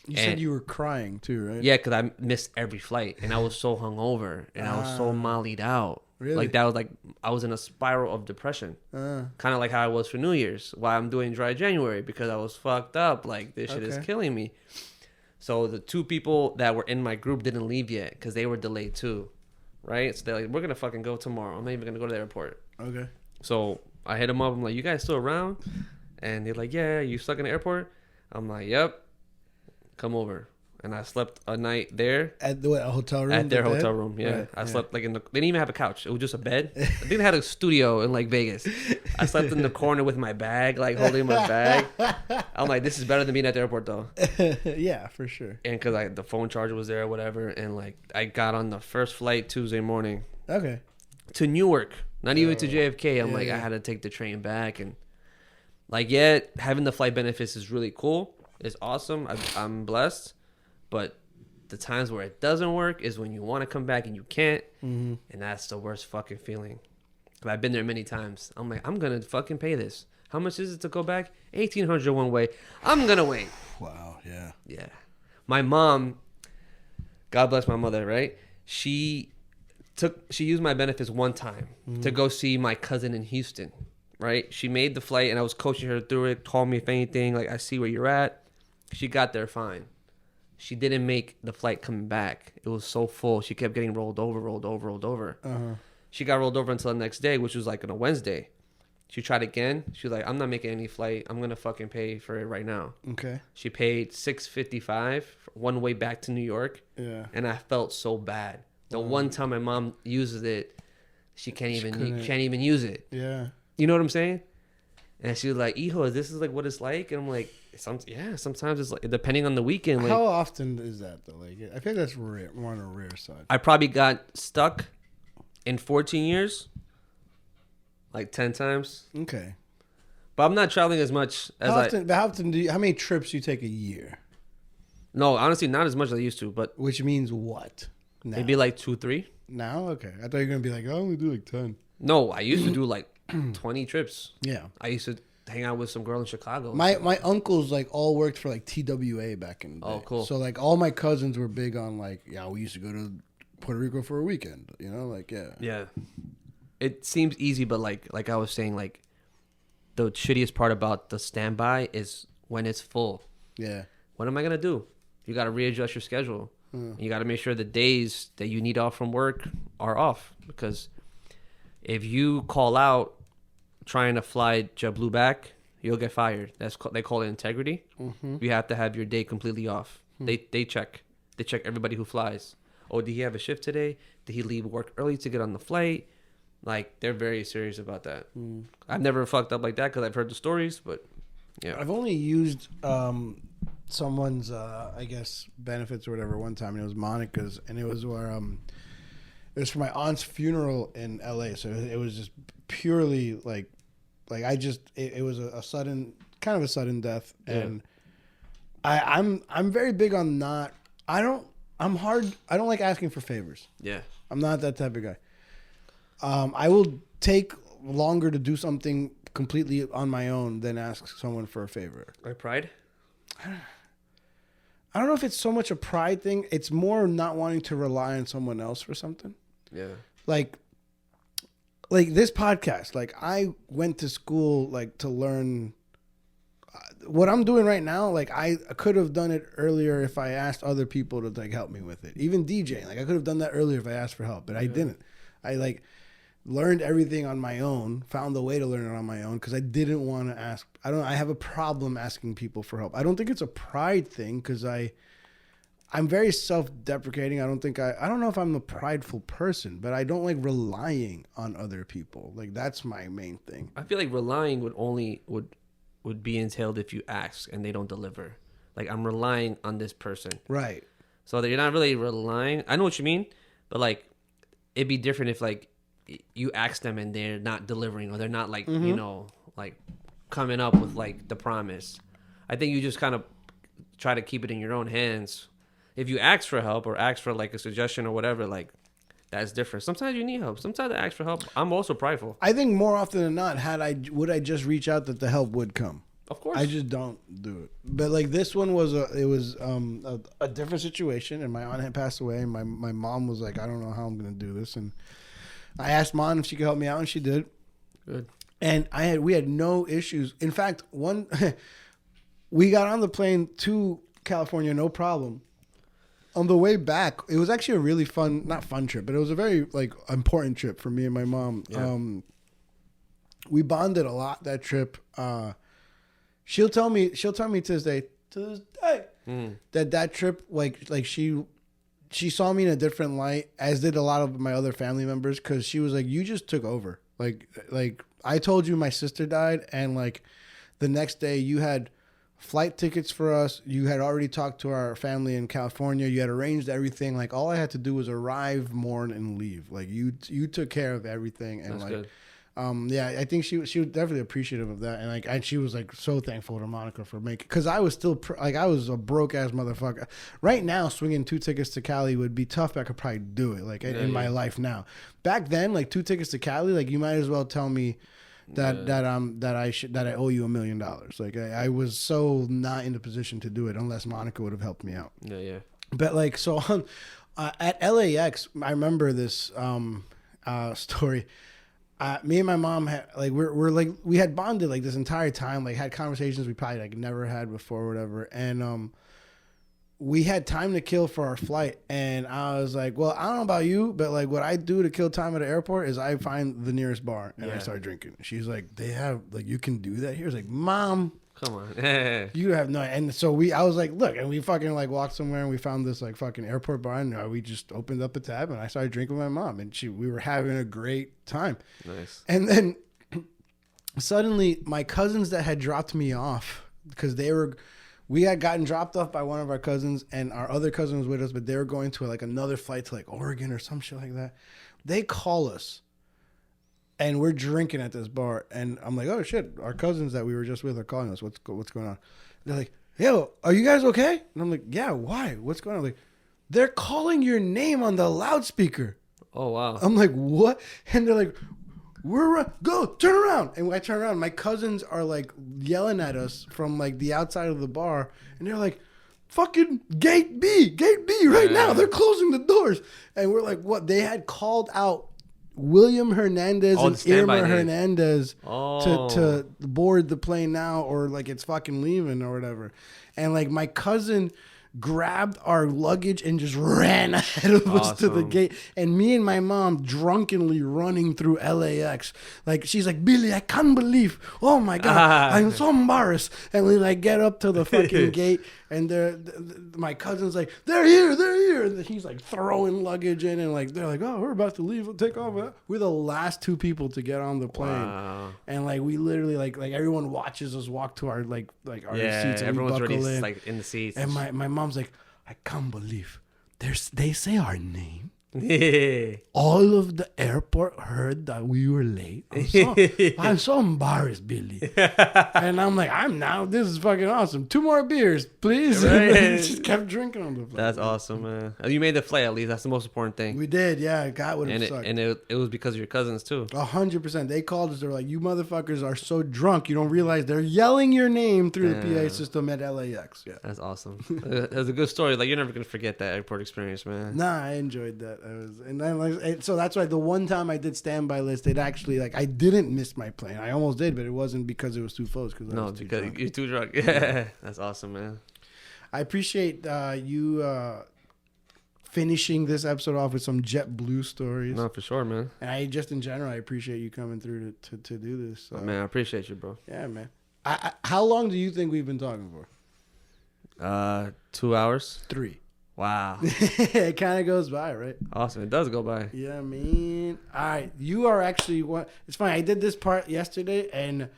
You said you were crying too, right? Yeah, because I missed every flight, and I was so hungover, and I was so mollied out. Really? Like that was like I was in a spiral of depression. Kind of like how I was for New Year's. Why I'm doing dry January, because I was fucked up. Like this shit is killing me. So the two people that were in my group didn't leave yet because they were delayed too, right? So they're like, "We're gonna fucking go tomorrow. I'm not even gonna go to the airport." Okay. So I hit them up. I'm like, "You guys still around?" And they're like, "Yeah, you stuck in the airport?" I'm like, "Yep. Come over." And I slept a night there. At the hotel room? At their hotel room, yeah. Right, I slept like they didn't even have a couch. It was just a bed. I think they had a studio in like Vegas. I slept in the corner with my bag, like holding my bag. I'm like, this is better than being at the airport though. Yeah, for sure. And because the phone charger was there or whatever. And like I got on the first flight Tuesday morning. Okay. To Newark. Not even to JFK. I'm like, I had to take the train back. And like, yeah, having the flight benefits is really cool. It's awesome. I'm blessed. But the times where it doesn't work is when you want to come back and you can't. Mm-hmm. And that's the worst fucking feeling. I've been there many times. I'm like, I'm going to fucking pay this. How much is it to go back? $1,800 one way. I'm going to wait. Wow, yeah. Yeah. My mom, God bless my mother, right? She used my benefits one time to go see my cousin in Houston, right? She made the flight and I was coaching her through it. Call me if anything. Like, I see where you're at. She got there fine. She didn't make the flight coming back. It was so full. She kept getting rolled over. Uh-huh. She got rolled over until the next day, which was like on a Wednesday. She tried again. She was like, I'm not making any flight. I'm going to fucking pay for it right now. Okay. She paid $655 one way back to New York. Yeah. And I felt so bad. The one time my mom uses it, she can't even use it. Yeah. You know what I'm saying? And she was like, "Hijo, this is like what it's like." And I'm like, sometimes it's like, depending on the weekend. Like, how often is that though? Like, I think that's rare, more on a rare side. I probably got stuck in 14 years, like 10 times. Okay. But I'm not traveling as much as how many trips do you take a year? No, honestly, not as much as I used to. But which means what? Now? Maybe like 2, 3. Now, okay. I thought you were gonna be like, I only do like 10. No, I used to do like 20 trips. Yeah. I used to hang out with some girl in Chicago. My uncles like all worked for like TWA back in the day. Oh, cool. So like all my cousins were big on like, yeah, we used to go to Puerto Rico for a weekend. You know, like Yeah. It seems easy, but like I was saying, like the shittiest part about the standby is when it's full. Yeah. what am I gonna do? You got to readjust your schedule. You got to make sure the days that you need off from work are off, because if you call out trying to fly JetBlue back, you'll get fired. They call it integrity. You have to have your day completely off. They check everybody who flies. Oh, did he have a shift today? Did he leave work early to get on the flight? Like, they're very serious about that. I've never fucked up like that because I've heard the stories, but yeah. I've only used someone's I guess benefits or whatever one time, and it was Monica's, and it was where it was for my aunt's funeral in LA, so it was just purely like I just it was a sudden death. And I'm very big on I don't like asking for favors. I'm not that type of guy. I will take longer to do something completely on my own than ask someone for a favor. My pride? I don't know if it's so much a pride thing. It's more not wanting to rely on someone else for something. Yeah. Like this podcast. Like, I went to school to learn what I'm doing right now. Like, I could have done it earlier if I asked other people to help me with it. Even DJing. Like, I could have done that earlier if I asked for help, but I didn't. I learned everything on my own, found a way to learn it on my own, because I didn't want to ask. I have a problem asking people for help. I don't think it's a pride thing, because I'm very self-deprecating. I don't know if I'm a prideful person, but I don't like relying on other people. Like, that's my main thing. I feel like relying would be entailed if you ask and they don't deliver. Like, I'm relying on this person. Right. So that you're not really relying. I know what you mean, but like, it'd be different if like you ask them and they're not delivering, or they're not like, you know, like coming up with like the promise. I think you just kind of try to keep it in your own hands. If you ask for help or ask for like a suggestion or whatever, like, that's different. Sometimes you need help. Sometimes I ask for help. I'm also prideful. I think more often than not, would I just reach out that the help would come. Of course. I just don't do it. But like, this one was a different situation, and my aunt had passed away, and my mom was like, I don't know how I'm going to do this. And I asked Mom if she could help me out, and she did. Good. And we had no issues. In fact, we got on the plane to California, no problem. On the way back, it was actually a really not fun trip, but it was a very important trip for me and my mom. Yeah. We bonded a lot that trip. She'll tell me to this day, that trip, she saw me in a different light, as did a lot of my other family members, because she was like, you just took over. Like I told you my sister died, and like the next day you had flight tickets for us. You had already talked to our family in California. You had arranged everything. Like, all I had to do was arrive, mourn, and leave. Like, you took care of everything. And that's good. Yeah, I think she was definitely appreciative of that, and she was so thankful to Monica for making, because I was still I was a broke ass motherfucker. Right now, swinging 2 tickets to Cali would be tough. I could probably do it in my life now. Back then, 2 tickets to Cali, you might as well tell me that I owe you $1 million. I was so not in the position to do it unless Monica would have helped me out. Yeah. But so at LAX, I remember this story. Me and my mom had we had bonded this entire time, had conversations we probably never had before or whatever, and we had time to kill for our flight, and I was like, well, I don't know about you, but what I do to kill time at the airport is I find the nearest bar and I start drinking. She's like, they have you can do that here? I was like, Mom, come on. You have no. And so I was like, look, and we fucking walked somewhere and we found this fucking airport bar, and we just opened up a tab and I started drinking with my mom, and we were having a great time. Nice. And then suddenly my cousins that had dropped me off, because we had gotten dropped off by one of our cousins, and our other cousin was with us, but they were going to another flight to Oregon or some shit like that. They call us. And we're drinking at this bar, and I'm like, oh shit, our cousins that we were just with are calling us. What's going on? They're like, yo, are you guys okay? And I'm like, yeah, why? What's going on? Like, they're calling your name on the loudspeaker. Oh wow. I'm like, what? And they're like, go turn around. And when I turn around, my cousins are yelling at us from the outside of the bar, and they're like, fucking gate B right now. They're closing the doors. And we're like, what? They had called out William Hernandez Oh, and the standby Irma name. Hernandez Oh. to board the plane now, or like it's fucking leaving or whatever. And like my cousin grabbed our luggage and just ran ahead of us to the Awesome. gate. And me and my mom drunkenly running through LAX. Like she's like, Billy, I can't believe. Oh my God, I'm so embarrassed. And we like get up to the fucking gate, and my cousin's like, they're here. And he's like throwing luggage in, and like they're like, oh, we're about to leave, we'll take off. We're the last two people to get on the plane. Wow. And like we literally like everyone watches us walk to our like our seats, and everyone's we buckle already in. like in the seats. And my mom's like, I can't believe they say our name. Yeah. All of the airport heard that we were late. I'm so embarrassed, Billy. And I'm like, this is fucking awesome. 2 more beers, please. Right. And just kept drinking on the flight. That's awesome, man. You made the flight at least. That's the most important thing. We did, yeah. God would have sucked. And it was because of your cousins too. 100%. They called us. They're like, you motherfuckers are so drunk. You don't realize they're yelling your name through the PA system at LAX. Yeah. That's awesome. That's a good story. Like, you're never going to forget that airport experience, man. Nah, I enjoyed that. So that's why the one time I did standby list, it actually like I didn't miss my plane. I almost did, but it wasn't because it was too close. Because you're too drunk. Yeah, that's awesome, man. I appreciate you finishing this episode off with some JetBlue stories. No, for sure, man. And I just in general, I appreciate you coming through to do this. So. Man, I appreciate you, bro. Yeah, man. How long do you think we've been talking for? 2 hours. 3. Wow. It kind of goes by, right? Awesome. It does go by. Yeah, man. All right. You are actually what? It's funny. I did this part yesterday, and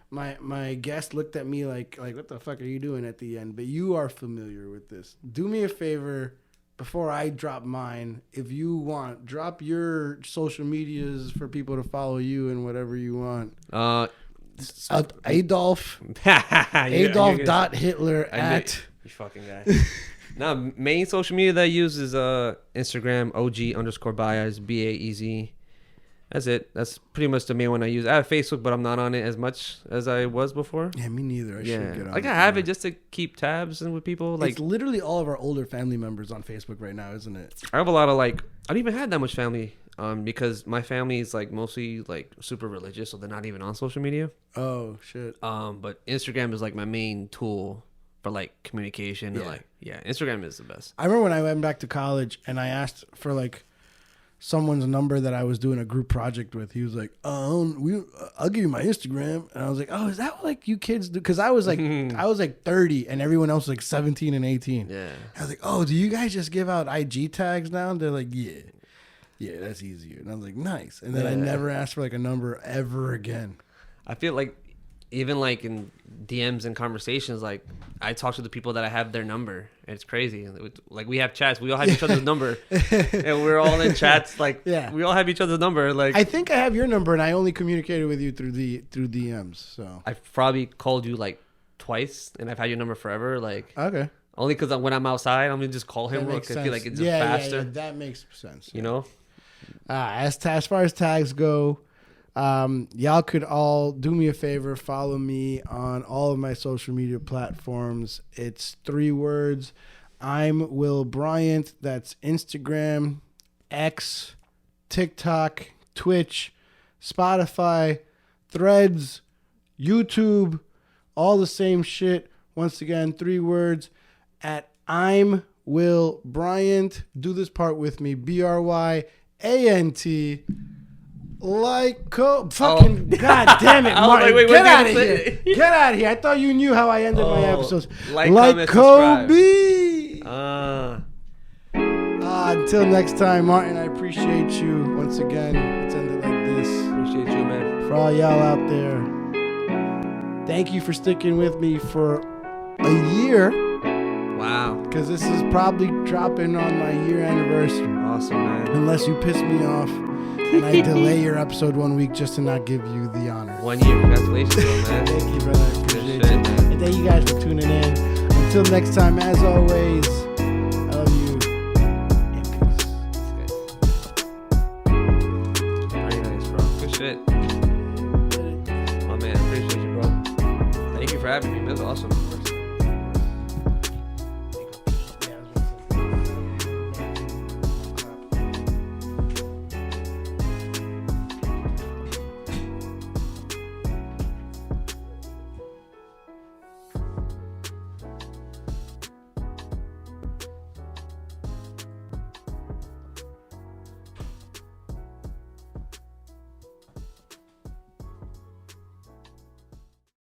my guest looked at me like what the fuck are you doing at the end? But you are familiar with this. Do me a favor before I drop mine. If you want, drop your social medias for people to follow you and whatever you want. Adolf Hitler at you fucking guy. No, main social media that I use is Instagram, OG_Baez, Baez. That's it. That's pretty much the main one I use. I have Facebook, but I'm not on it as much as I was before. Yeah, me neither. I should get on. Like, I have it just to keep tabs and with people. Like, it's literally all of our older family members on Facebook right now, isn't it? I have a lot of I don't even have that much family. Because my family is like mostly like super religious, so they're not even on social media. Oh shit. But Instagram is like my main tool for like communication. Yeah. And Instagram is the best. I remember when I went back to college and I asked for like someone's number that I was doing a group project with. He was like, I'll give you my Instagram. And I was like, oh, is that what like you kids do? Because I was like 30 and everyone else was like 17 and 18. Yeah. I was like, oh, do you guys just give out IG tags now? And they're like, yeah, that's easier. And I was like, nice. And then I never asked for like a number ever again. I feel like even like in DMs and conversations, like I talk to the people that I have their number. It's crazy. Like we have chats. We all have each other's number. And we're all in chats. Like we all have each other's number. Like I think I have your number and I only communicated with you through DMs. So I've probably called you like twice and I've had your number forever. Like okay. Only because when I'm outside, I'm gonna just call him real quick. I feel like it's just faster. Yeah, that makes sense. You know? As far as tags go, y'all could all do me a favor, follow me on all of my social media platforms. It's 3 words. I'm Will Bryant. That's Instagram, X, TikTok, Twitch, Spotify, Threads, YouTube, all the same shit. Once again, 3 words at I'm Will Bryant. Do this part with me. BRYANT. Fucking god damn it, Martin! Like, get out of here! Get out of here! I thought you knew how I ended my episodes. Like Kobe. Until next time, Martin. I appreciate you once again. It's ended like this. Appreciate you, man. For all y'all out there, thank you for sticking with me for a year. Wow. Because this is probably dropping on my year anniversary. Awesome, man. Unless you piss me off and I delay your episode 1 week just to not give you the honor. 1 year. Congratulations, man. Thank you, brother. I appreciate you. And thank you guys for tuning in. Until next time, as always, I love you. And peace. Very nice, bro. Good shit. Oh, man. I appreciate you, bro. Thank you for having me. That was awesome.